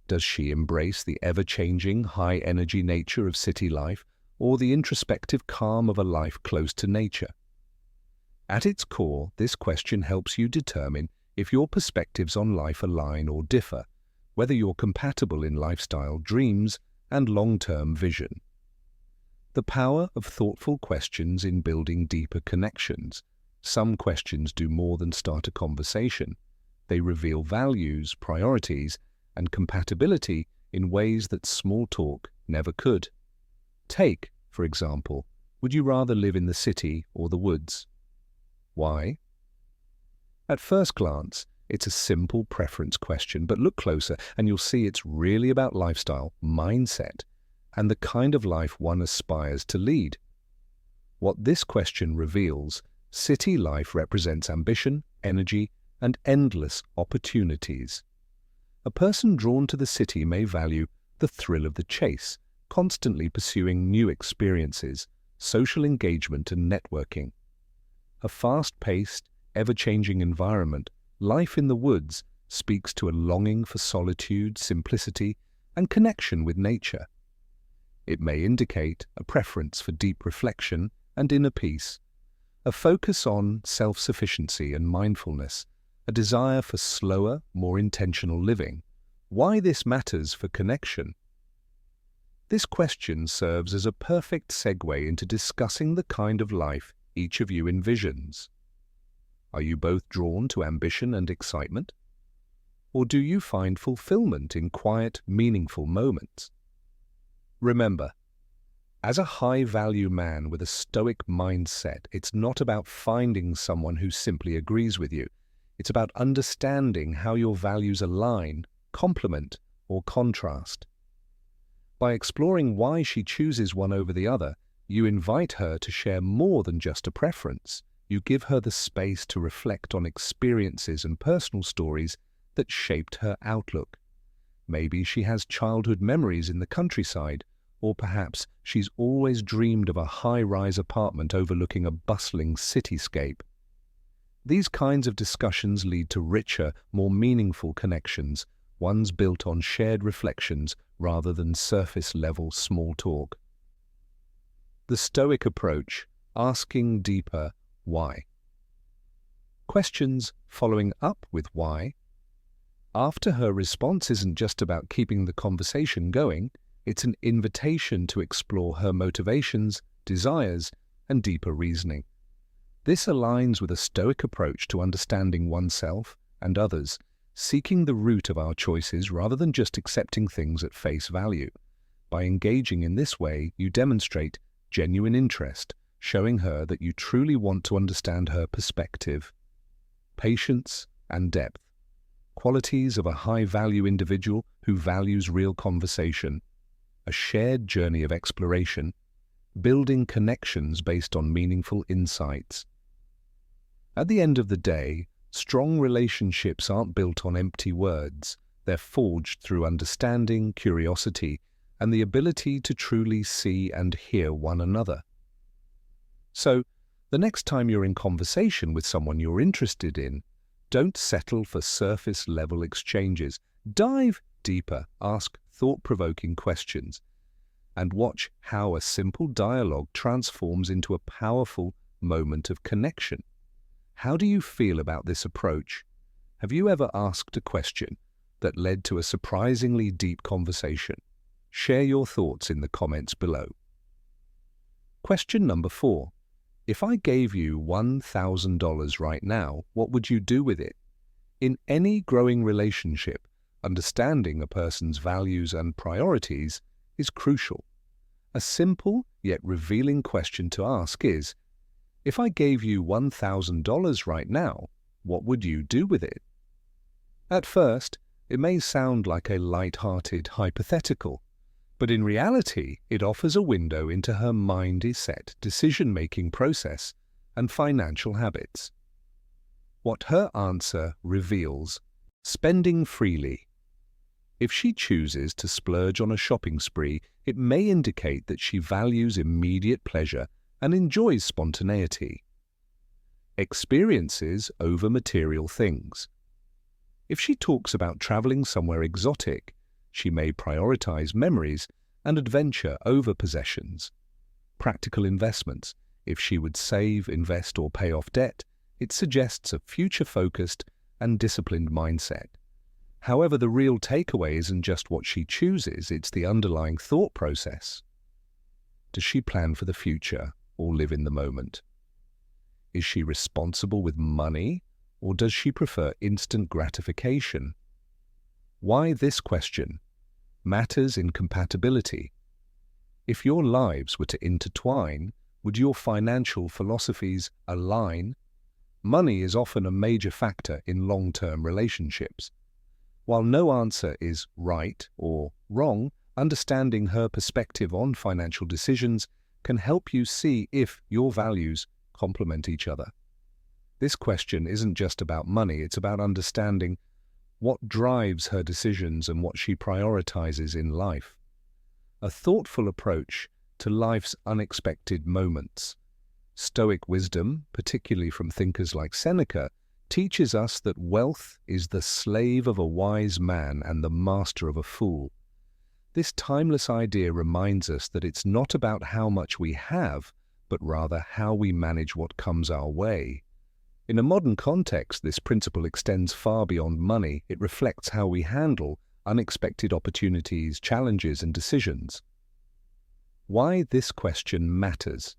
Does she embrace the ever-changing, high-energy nature of city life, or the introspective calm of a life close to nature? At its core, this question helps you determine if your perspectives on life align or differ, whether you're compatible in lifestyle, dreams, and long-term vision. The power of thoughtful questions in building deeper connections. Some questions do more than start a conversation. They reveal values, priorities, and compatibility in ways that small talk never could. Take, for example, would you rather live in the city or the woods? Why? At first glance, it's a simple preference question, but look closer and you'll see it's really about lifestyle, mindset, and the kind of life one aspires to lead. What this question reveals, city life represents ambition, energy, and endless opportunities. A person drawn to the city may value the thrill of the chase, constantly pursuing new experiences, social engagement and networking. A fast-paced, ever-changing environment, life in the woods, speaks to a longing for solitude, simplicity, and connection with nature. It may indicate a preference for deep reflection and inner peace, a focus on self-sufficiency and mindfulness, a desire for slower, more intentional living. Why this matters for connection? This question serves as a perfect segue into discussing the kind of life each of you envisions. Are you both drawn to ambition and excitement? Or do you find fulfillment in quiet, meaningful moments? Remember, as a high-value man with a Stoic mindset, it's not about finding someone who simply agrees with you. It's about understanding how your values align, complement, or contrast. By exploring why she chooses one over the other, you invite her to share more than just a preference. You give her the space to reflect on experiences and personal stories that shaped her outlook. Maybe she has childhood memories in the countryside, or perhaps she's always dreamed of a high-rise apartment overlooking a bustling cityscape. These kinds of discussions lead to richer, more meaningful connections, ones built on shared reflections rather than surface-level small talk. The Stoic approach, asking deeper why. Questions following up with why. After her response isn't just about keeping the conversation going, it's an invitation to explore her motivations, desires, and deeper reasoning. This aligns with a Stoic approach to understanding oneself and others, seeking the root of our choices rather than just accepting things at face value. By engaging in this way, you demonstrate genuine interest, showing her that you truly want to understand her perspective. Patience and depth, qualities of a high-value individual who values real conversation. A shared journey of exploration, building connections based on meaningful insights. At the end of the day, strong relationships aren't built on empty words. They're forged through understanding, curiosity, and the ability to truly see and hear one another. So, the next time you're in conversation with someone you're interested in, don't settle for surface-level exchanges. Dive deeper, ask thought-provoking questions, and watch how a simple dialogue transforms into a powerful moment of connection. How do you feel about this approach? Have you ever asked a question that led to a surprisingly deep conversation? Share your thoughts in the comments below. Question number 4. If I gave you $1,000 right now, what would you do with it? In any growing relationship, understanding a person's values and priorities is crucial. A simple yet revealing question to ask is, if I gave you $1,000 right now, what would you do with it? At first, it may sound like a light-hearted hypothetical, but in reality, it offers a window into her mindset, decision-making process, and financial habits. What her answer reveals: spending freely. If she chooses to splurge on a shopping spree, it may indicate that she values immediate pleasure and enjoys spontaneity. Experiences over material things. If she talks about traveling somewhere exotic, she may prioritize memories and adventure over possessions. Practical investments. If she would save, invest, or pay off debt, it suggests a future-focused and disciplined mindset. However, the real takeaway isn't just what she chooses, it's the underlying thought process. Does she plan for the future or live in the moment? Is she responsible with money, or does she prefer instant gratification? Why this question? Matters in compatibility. If your lives were to intertwine, would your financial philosophies align? Money is often a major factor in long-term relationships. While no answer is right or wrong, understanding her perspective on financial decisions can help you see if your values complement each other. This question isn't just about money, it's about understanding what drives her decisions and what she prioritizes in life. A thoughtful approach to life's unexpected moments. Stoic wisdom, particularly from thinkers like Seneca, teaches us that wealth is the slave of a wise man and the master of a fool. This timeless idea reminds us that it's not about how much we have, but rather how we manage what comes our way. In a modern context, this principle extends far beyond money. It reflects how we handle unexpected opportunities, challenges, and decisions. Why this question matters.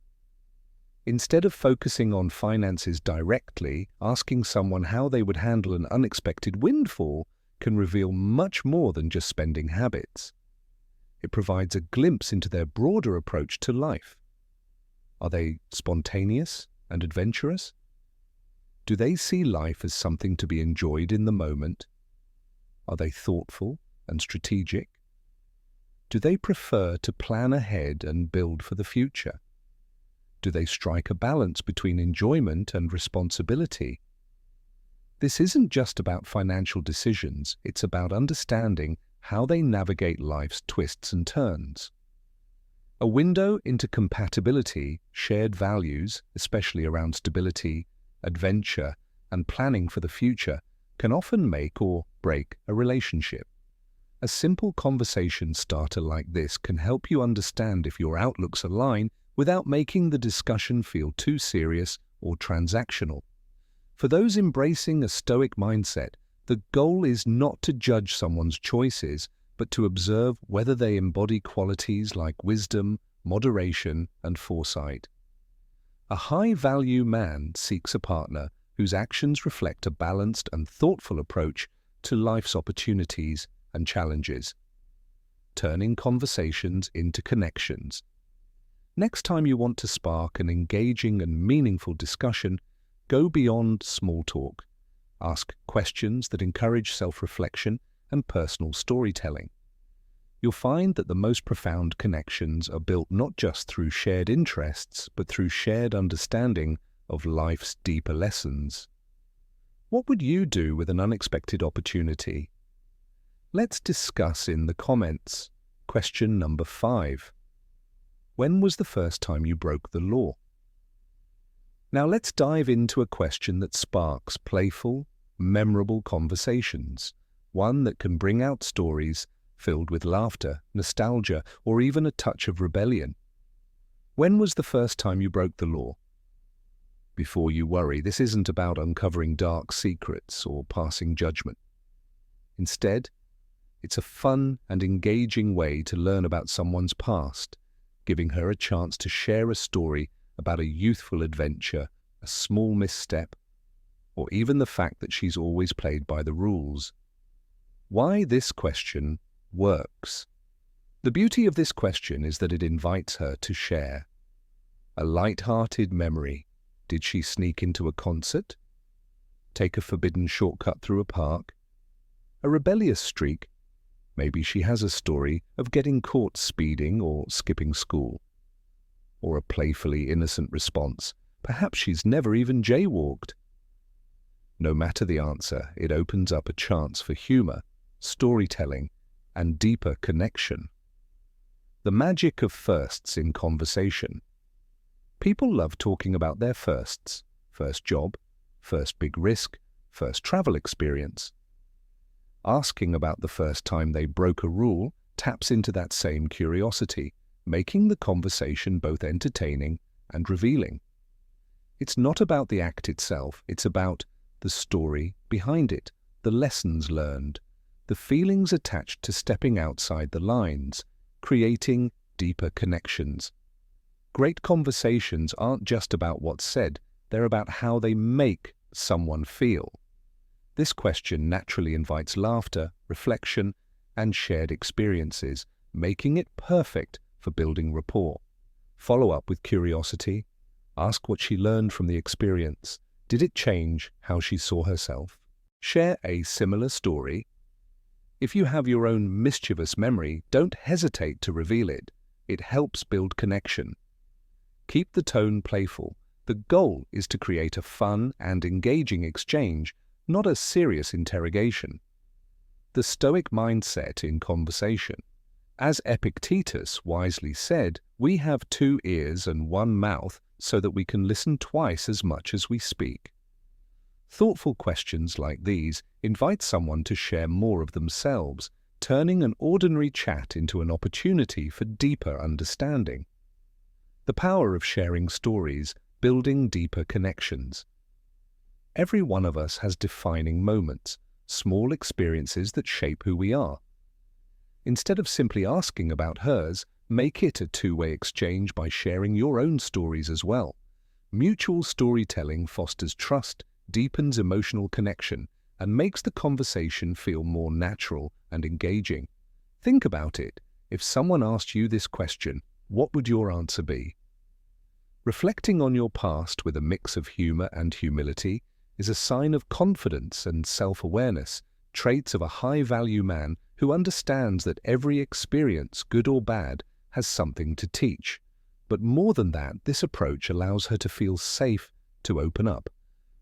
Instead of focusing on finances directly, asking someone how they would handle an unexpected windfall can reveal much more than just spending habits. It provides a glimpse into their broader approach to life. Are they spontaneous and adventurous? Do they see life as something to be enjoyed in the moment? Are they thoughtful and strategic? Do they prefer to plan ahead and build for the future? Do they strike a balance between enjoyment and responsibility? This isn't just about financial decisions, it's about understanding how they navigate life's twists and turns. A window into compatibility, shared values, especially around stability, adventure, and planning for the future, can often make or break a relationship. A simple conversation starter like this can help you understand if your outlooks align without making the discussion feel too serious or transactional. For those embracing a Stoic mindset, the goal is not to judge someone's choices, but to observe whether they embody qualities like wisdom, moderation, and foresight. A high-value man seeks a partner whose actions reflect a balanced and thoughtful approach to life's opportunities and challenges, turning conversations into connections. Next time you want to spark an engaging and meaningful discussion, go beyond small talk. Ask questions that encourage self-reflection and personal storytelling. You'll find that the most profound connections are built not just through shared interests, but through shared understanding of life's deeper lessons. What would you do with an unexpected opportunity? Let's discuss in the comments. Question number 5. When was the first time you broke the law? Now let's dive into a question that sparks playful, memorable conversations, one that can bring out stories filled with laughter, nostalgia, or even a touch of rebellion. When was the first time you broke the law? Before you worry, this isn't about uncovering dark secrets or passing judgment. Instead, it's a fun and engaging way to learn about someone's past, giving her a chance to share a story about a youthful adventure, a small misstep, or even the fact that she's always played by the rules. Why this question works? The beauty of this question is that it invites her to share. A light-hearted memory. Did she sneak into a concert? Take a forbidden shortcut through a park? A rebellious streak? Maybe she has a story of getting caught speeding or skipping school. Or a playfully innocent response. Perhaps she's never even jaywalked. No matter the answer, it opens up a chance for humor, storytelling, and deeper connection. The magic of firsts in conversation. People love talking about their firsts. First job, first big risk, first travel experience. Asking about the first time they broke a rule taps into that same curiosity, making the conversation both entertaining and revealing. It's not about the act itself, it's about the story behind it, the lessons learned, the feelings attached to stepping outside the lines, creating deeper connections. Great conversations aren't just about what's said, they're about how they make someone feel. This question naturally invites laughter, reflection, and shared experiences, making it perfect for building rapport. Follow up with curiosity. Ask what she learned from the experience. Did it change how she saw herself? Share a similar story. If you have your own mischievous memory, don't hesitate to reveal it. It helps build connection. Keep the tone playful. The goal is to create a fun and engaging exchange, not a serious interrogation. The Stoic mindset in conversation. As Epictetus wisely said, we have 2 ears and 1 mouth so that we can listen twice as much as we speak. Thoughtful questions like these invite someone to share more of themselves, turning an ordinary chat into an opportunity for deeper understanding. The power of sharing stories, building deeper connections. Every one of us has defining moments, small experiences that shape who we are. Instead of simply asking about hers, make it a 2-way exchange by sharing your own stories as well. Mutual storytelling fosters trust, deepens emotional connection, and makes the conversation feel more natural and engaging. Think about it. If someone asked you this question, what would your answer be? Reflecting on your past with a mix of humor and humility is a sign of confidence and self-awareness, traits of a high-value man who understands that every experience, good or bad, has something to teach. But more than that, this approach allows her to feel safe to open up,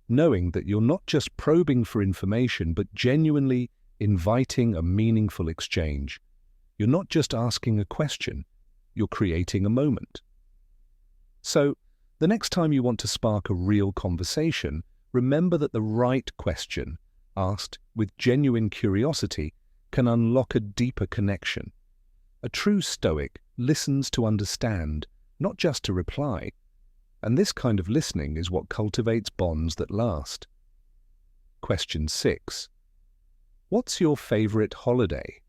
knowing that you're not just probing for information, but genuinely inviting a meaningful exchange. You're not just asking a question, you're creating a moment. So, the next time you want to spark a real conversation, remember that the right question, asked with genuine curiosity, can unlock a deeper connection. A true Stoic listens to understand, not just to reply. And this kind of listening is what cultivates bonds that last. Question 6. What's your favorite holiday?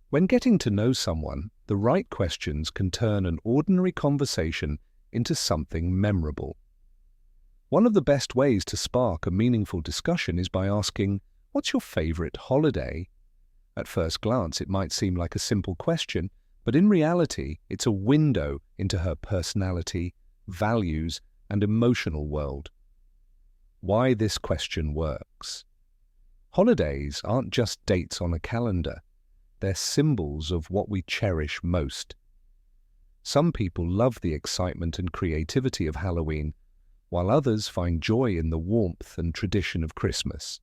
When getting to know someone, the right questions can turn an ordinary conversation into something memorable. One of the best ways to spark a meaningful discussion is by asking, "What's your favorite holiday?" At first glance, it might seem like a simple question, but in reality, it's a window into her personality, values, and emotional world. Why this question works. Holidays aren't just dates on a calendar. They're symbols of what we cherish most. Some people love the excitement and creativity of Halloween, while others find joy in the warmth and tradition of Christmas.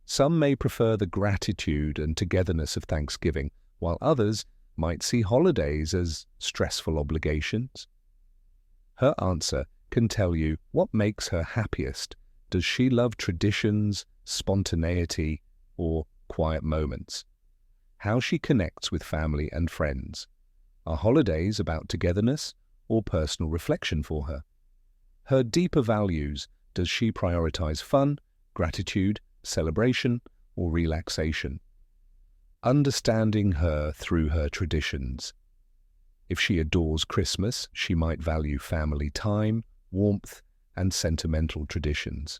Some may prefer the gratitude and togetherness of Thanksgiving, while others might see holidays as stressful obligations. Her answer can tell you what makes her happiest. Does she love traditions, spontaneity, or quiet moments? How she connects with family and friends. Are holidays about togetherness or personal reflection for her? Her deeper values, does she prioritize fun, gratitude, celebration, or relaxation? Understanding her through her traditions. If she adores Christmas, she might value family time, warmth, and sentimental traditions.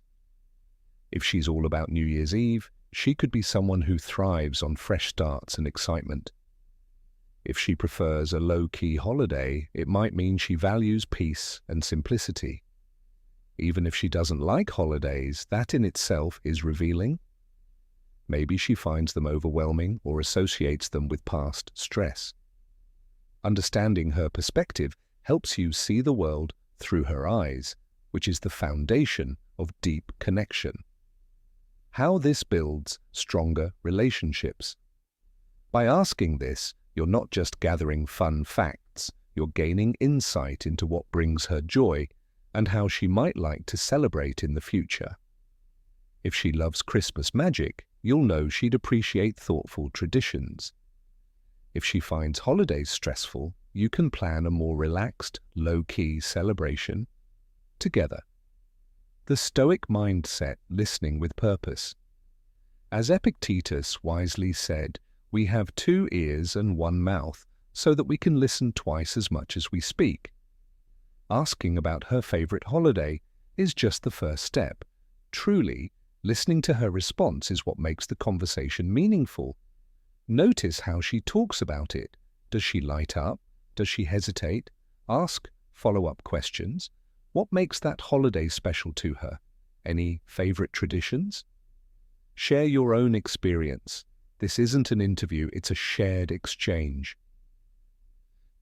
If she's all about New Year's Eve, she could be someone who thrives on fresh starts and excitement. If she prefers a low-key holiday, it might mean she values peace and simplicity. Even if she doesn't like holidays, that in itself is revealing. Maybe she finds them overwhelming or associates them with past stress. Understanding her perspective helps you see the world through her eyes, which is the foundation of deep connection. How this builds stronger relationships. By asking this, you're not just gathering fun facts, you're gaining insight into what brings her joy and how she might like to celebrate in the future. If she loves Christmas magic, you'll know she'd appreciate thoughtful traditions. If she finds holidays stressful, you can plan a more relaxed, low-key celebration together. The Stoic mindset, listening with purpose. As Epictetus wisely said, we have 2 ears and 1 mouth, so that we can listen twice as much as we speak. Asking about her favorite holiday is just the first step. Truly, listening to her response is what makes the conversation meaningful. Notice how she talks about it. Does she light up? Does she hesitate? Ask follow-up questions. What makes that holiday special to her? Any favorite traditions? Share your own experience. This isn't an interview, it's a shared exchange.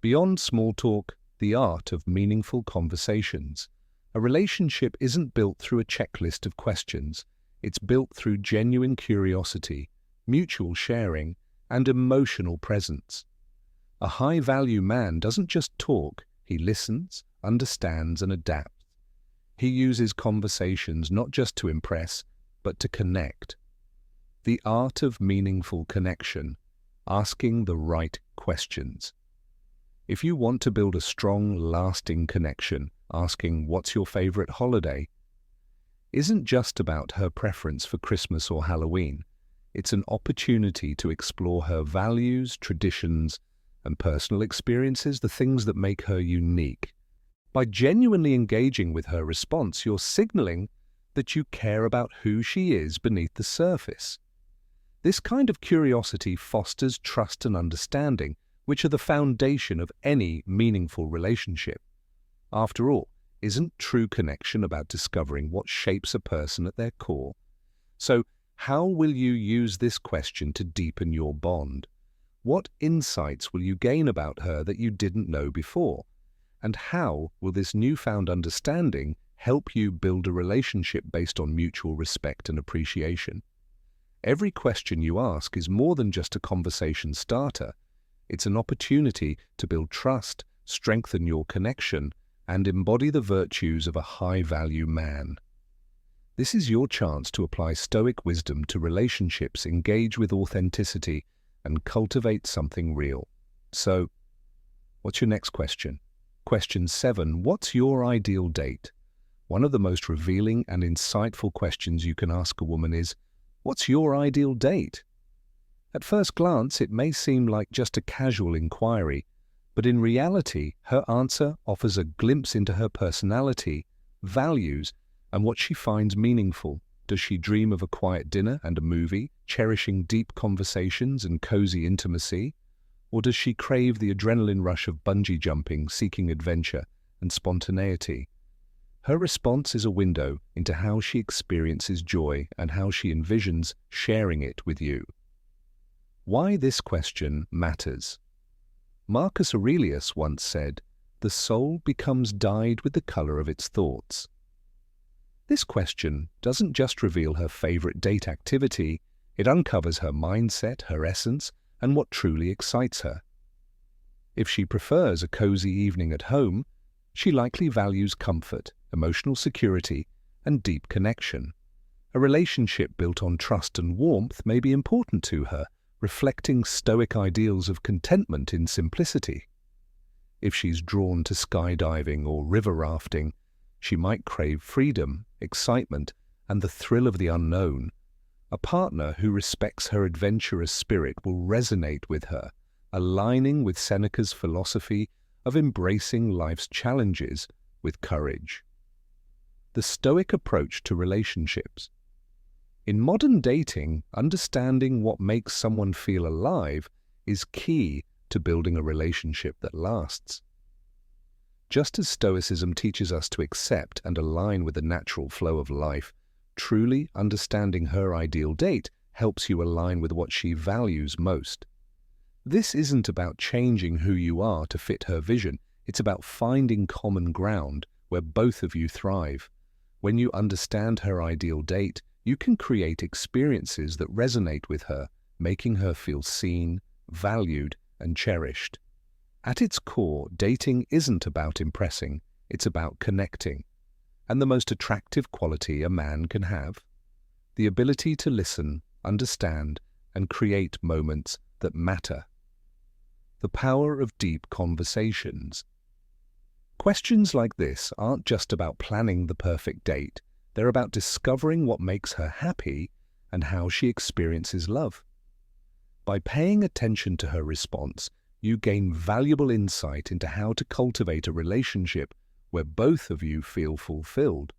Beyond small talk, the art of meaningful conversations. A relationship isn't built through a checklist of questions. It's built through genuine curiosity, mutual sharing, and emotional presence. A high-value man doesn't just talk, he listens, understands, and adapts. He uses conversations not just to impress, but to connect. The art of meaningful connection, asking the right questions. If you want to build a strong, lasting connection, asking what's your favorite holiday isn't just about her preference for Christmas or Halloween. It's an opportunity to explore her values, traditions, and personal experiences, the things that make her unique. By genuinely engaging with her response, you're signaling that you care about who she is beneath the surface. This kind of curiosity fosters trust and understanding, which are the foundation of any meaningful relationship. After all, isn't true connection about discovering what shapes a person at their core? So, How will you use this question to deepen your bond? What insights will you gain about her that you didn't know before? And how will this newfound understanding help you build a relationship based on mutual respect and appreciation? Every question you ask is more than just a conversation starter. It's an opportunity to build trust, strengthen your connection, and embody the virtues of a high-value man. This is your chance to apply Stoic wisdom to relationships, engage with authenticity, and cultivate something real. So, what's your next question? Question 7. What's your ideal date? One of the most revealing and insightful questions you can ask a woman is, what's your ideal date? At first glance, it may seem like just a casual inquiry, but in reality, her answer offers a glimpse into her personality, values, and what she finds meaningful. Does she dream of a quiet dinner and a movie, cherishing deep conversations and cozy intimacy? Or does she crave the adrenaline rush of bungee jumping, seeking adventure and spontaneity? Her response is a window into how she experiences joy and how she envisions sharing it with you. Why this question matters. Marcus Aurelius once said, "The soul becomes dyed with the color of its thoughts." This question doesn't just reveal her favorite date activity, it uncovers her mindset, her essence, and what truly excites her. If she prefers a cozy evening at home, she likely values comfort, emotional security, and deep connection. A relationship built on trust and warmth may be important to her, reflecting Stoic ideals of contentment in simplicity. If she's drawn to skydiving or river rafting, she might crave freedom, excitement, and the thrill of the unknown. A partner who respects her adventurous spirit will resonate with her, aligning with Seneca's philosophy of embracing life's challenges with courage. The Stoic approach to relationships. In modern dating, understanding what makes someone feel alive is key to building a relationship that lasts. Just as Stoicism teaches us to accept and align with the natural flow of life, truly understanding her ideal date helps you align with what she values most. This isn't about changing who you are to fit her vision, it's about finding common ground where both of you thrive. When you understand her ideal date, you can create experiences that resonate with her, making her feel seen, valued, and cherished. At its core, dating isn't about impressing, it's about connecting. And the most attractive quality a man can have? The ability to listen, understand, and create moments that matter. The power of deep conversations. Questions like this aren't just about planning the perfect date, they're about discovering what makes her happy and how she experiences love. By paying attention to her response, you gain valuable insight into how to cultivate a relationship where both of you feel fulfilled.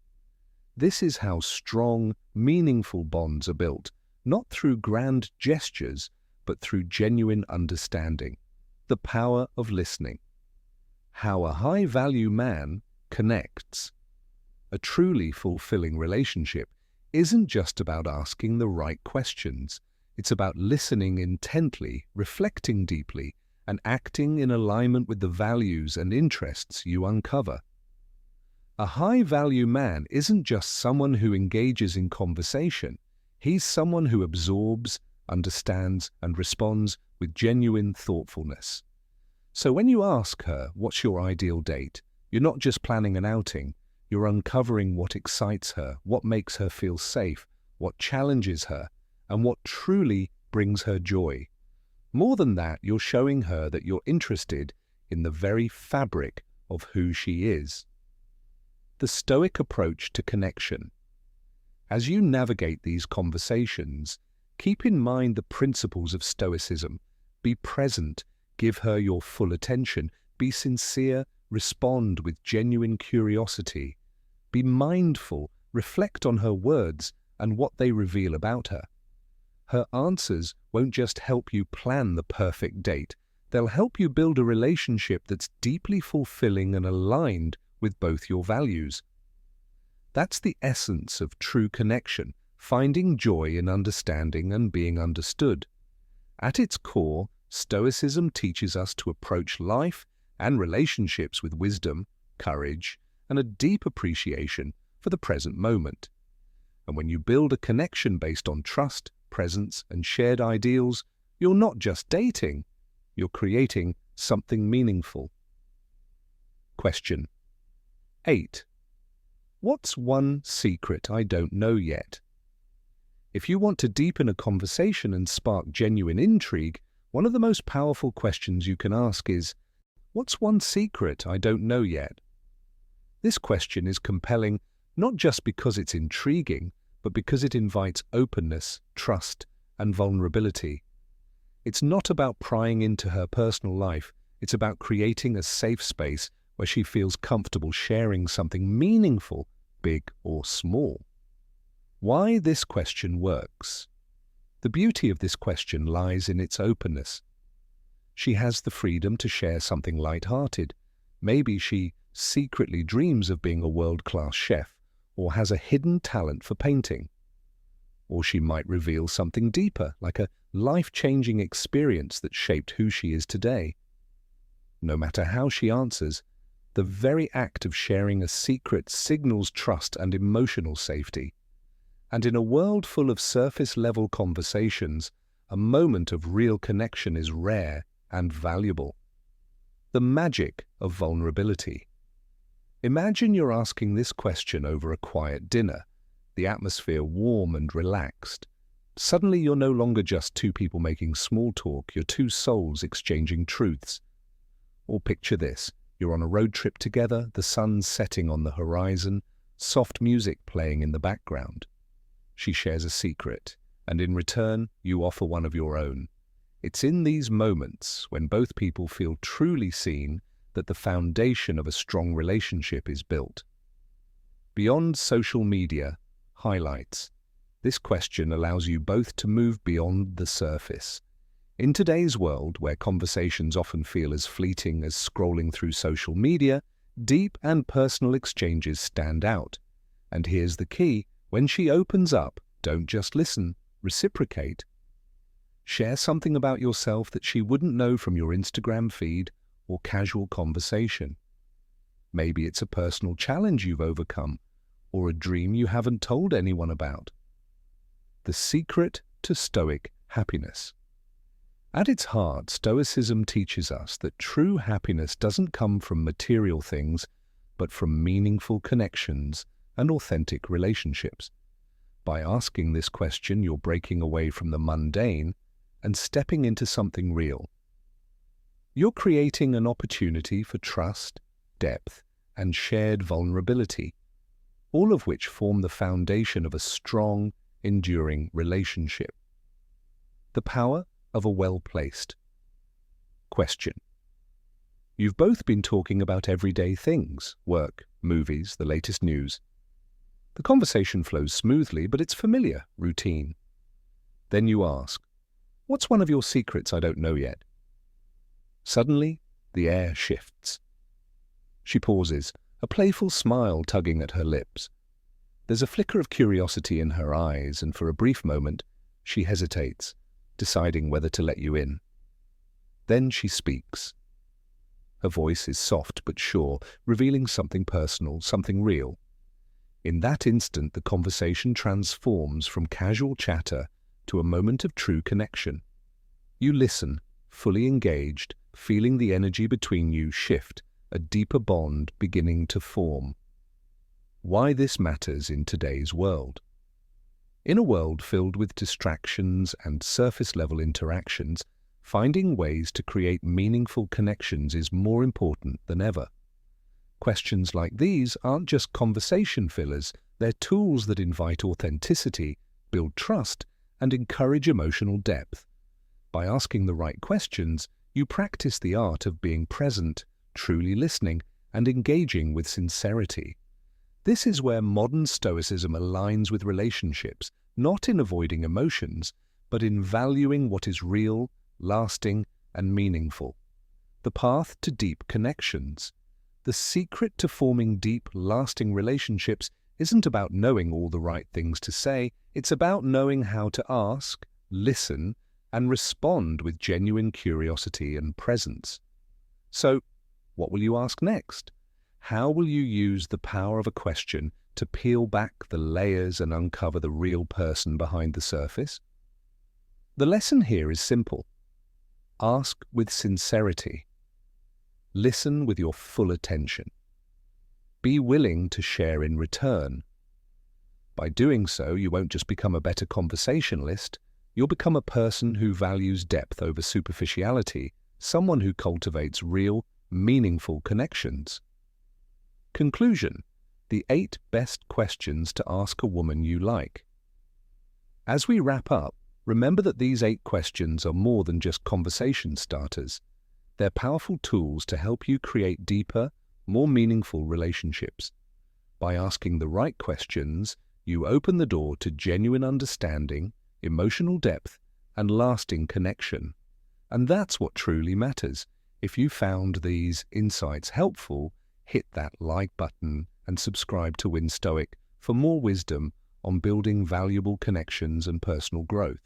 This is how strong, meaningful bonds are built, not through grand gestures, but through genuine understanding. The power of listening. How a high-value man connects. A truly fulfilling relationship isn't just about asking the right questions. It's about listening intently, reflecting deeply, and acting in alignment with the values and interests you uncover. A high-value man isn't just someone who engages in conversation. He's someone who absorbs, understands, and responds with genuine thoughtfulness. So when you ask her, what's your ideal date, you're not just planning an outing, you're uncovering what excites her, what makes her feel safe, what challenges her, and what truly brings her joy. More than that, you're showing her that you're interested in the very fabric of who she is. The Stoic approach to connection. As you navigate these conversations, keep in mind the principles of Stoicism. Be present, give her your full attention, be sincere, respond with genuine curiosity. Be mindful, reflect on her words and what they reveal about her. Her answers won't just help you plan the perfect date, they'll help you build a relationship that's deeply fulfilling and aligned with both your values. That's the essence of true connection, finding joy in understanding and being understood. At its core, Stoicism teaches us to approach life and relationships with wisdom, courage, and a deep appreciation for the present moment. And when you build a connection based on trust, presence, and shared ideals, you're not just dating, you're creating something meaningful. Question 8. What's one secret I don't know yet? If you want to deepen a conversation and spark genuine intrigue, one of the most powerful questions you can ask is, what's one secret I don't know yet? This question is compelling not just because it's intriguing, but because it invites openness, trust, and vulnerability. It's not about prying into her personal life, it's about creating a safe space where she feels comfortable sharing something meaningful, big or small. Why this question works? The beauty of this question lies in its openness. She has the freedom to share something light-hearted. Maybe she secretly dreams of being a world-class chef, or has a hidden talent for painting. Or she might reveal something deeper, like a life-changing experience that shaped who she is today. No matter how she answers, the very act of sharing a secret signals trust and emotional safety. And in a world full of surface-level conversations, a moment of real connection is rare and valuable. The magic of vulnerability. Imagine you're asking this question over a quiet dinner, the atmosphere warm and relaxed. Suddenly you're no longer just two people making small talk, you're two souls exchanging truths. Or picture this, you're on a road trip together, the sun's setting on the horizon, soft music playing in the background. She shares a secret, and in return, you offer one of your own. It's in these moments, when both people feel truly seen, that the foundation of a strong relationship is built. Beyond social media highlights, this question allows you both to move beyond the surface. In today's world, where conversations often feel as fleeting as scrolling through social media, deep and personal exchanges stand out. And here's the key. When she opens up, don't just listen, reciprocate. Share something about yourself that she wouldn't know from your Instagram feed or casual conversation. Maybe it's a personal challenge you've overcome, or a dream you haven't told anyone about. The secret to Stoic happiness. At its heart, Stoicism teaches us that true happiness doesn't come from material things, but from meaningful connections and authentic relationships. By asking this question, you're breaking away from the mundane and stepping into something real. You're creating an opportunity for trust, depth, and shared vulnerability, all of which form the foundation of a strong, enduring relationship. The power of a well-placed question. You've both been talking about everyday things, work, movies, the latest news. The conversation flows smoothly, but it's familiar, routine. Then you ask, what's one of your secrets I don't know yet? Suddenly, the air shifts. She pauses, a playful smile tugging at her lips. There's a flicker of curiosity in her eyes, and for a brief moment, she hesitates, deciding whether to let you in. Then she speaks. Her voice is soft but sure, revealing something personal, something real. In that instant, the conversation transforms from casual chatter to a moment of true connection. You listen, fully engaged, feeling the energy between you shift, a deeper bond beginning to form. Why this matters in today's world. In a world filled with distractions and surface-level interactions, finding ways to create meaningful connections is more important than ever. Questions like these aren't just conversation fillers, they're tools that invite authenticity, build trust, and encourage emotional depth. By asking the right questions, you practice the art of being present, truly listening, and engaging with sincerity. This is where modern Stoicism aligns with relationships, not in avoiding emotions, but in valuing what is real, lasting, and meaningful. The path to deep connections. The secret to forming deep, lasting relationships isn't about knowing all the right things to say, it's about knowing how to ask, listen, and respond with genuine curiosity and presence. So, what will you ask next? How will you use the power of a question to peel back the layers and uncover the real person behind the surface? The lesson here is simple. Ask with sincerity. Listen with your full attention. Be willing to share in return. By doing so, you won't just become a better conversationalist, you'll become a person who values depth over superficiality, someone who cultivates real, meaningful connections. Conclusion: the 8 best questions to ask a woman you like. As we wrap up, remember that these 8 questions are more than just conversation starters. They're powerful tools to help you create deeper, more meaningful relationships. By asking the right questions, you open the door to genuine understanding, emotional depth, and lasting connection. And that's what truly matters. If you found these insights helpful, hit that like button and subscribe to Stoic for more wisdom on building valuable connections and personal growth.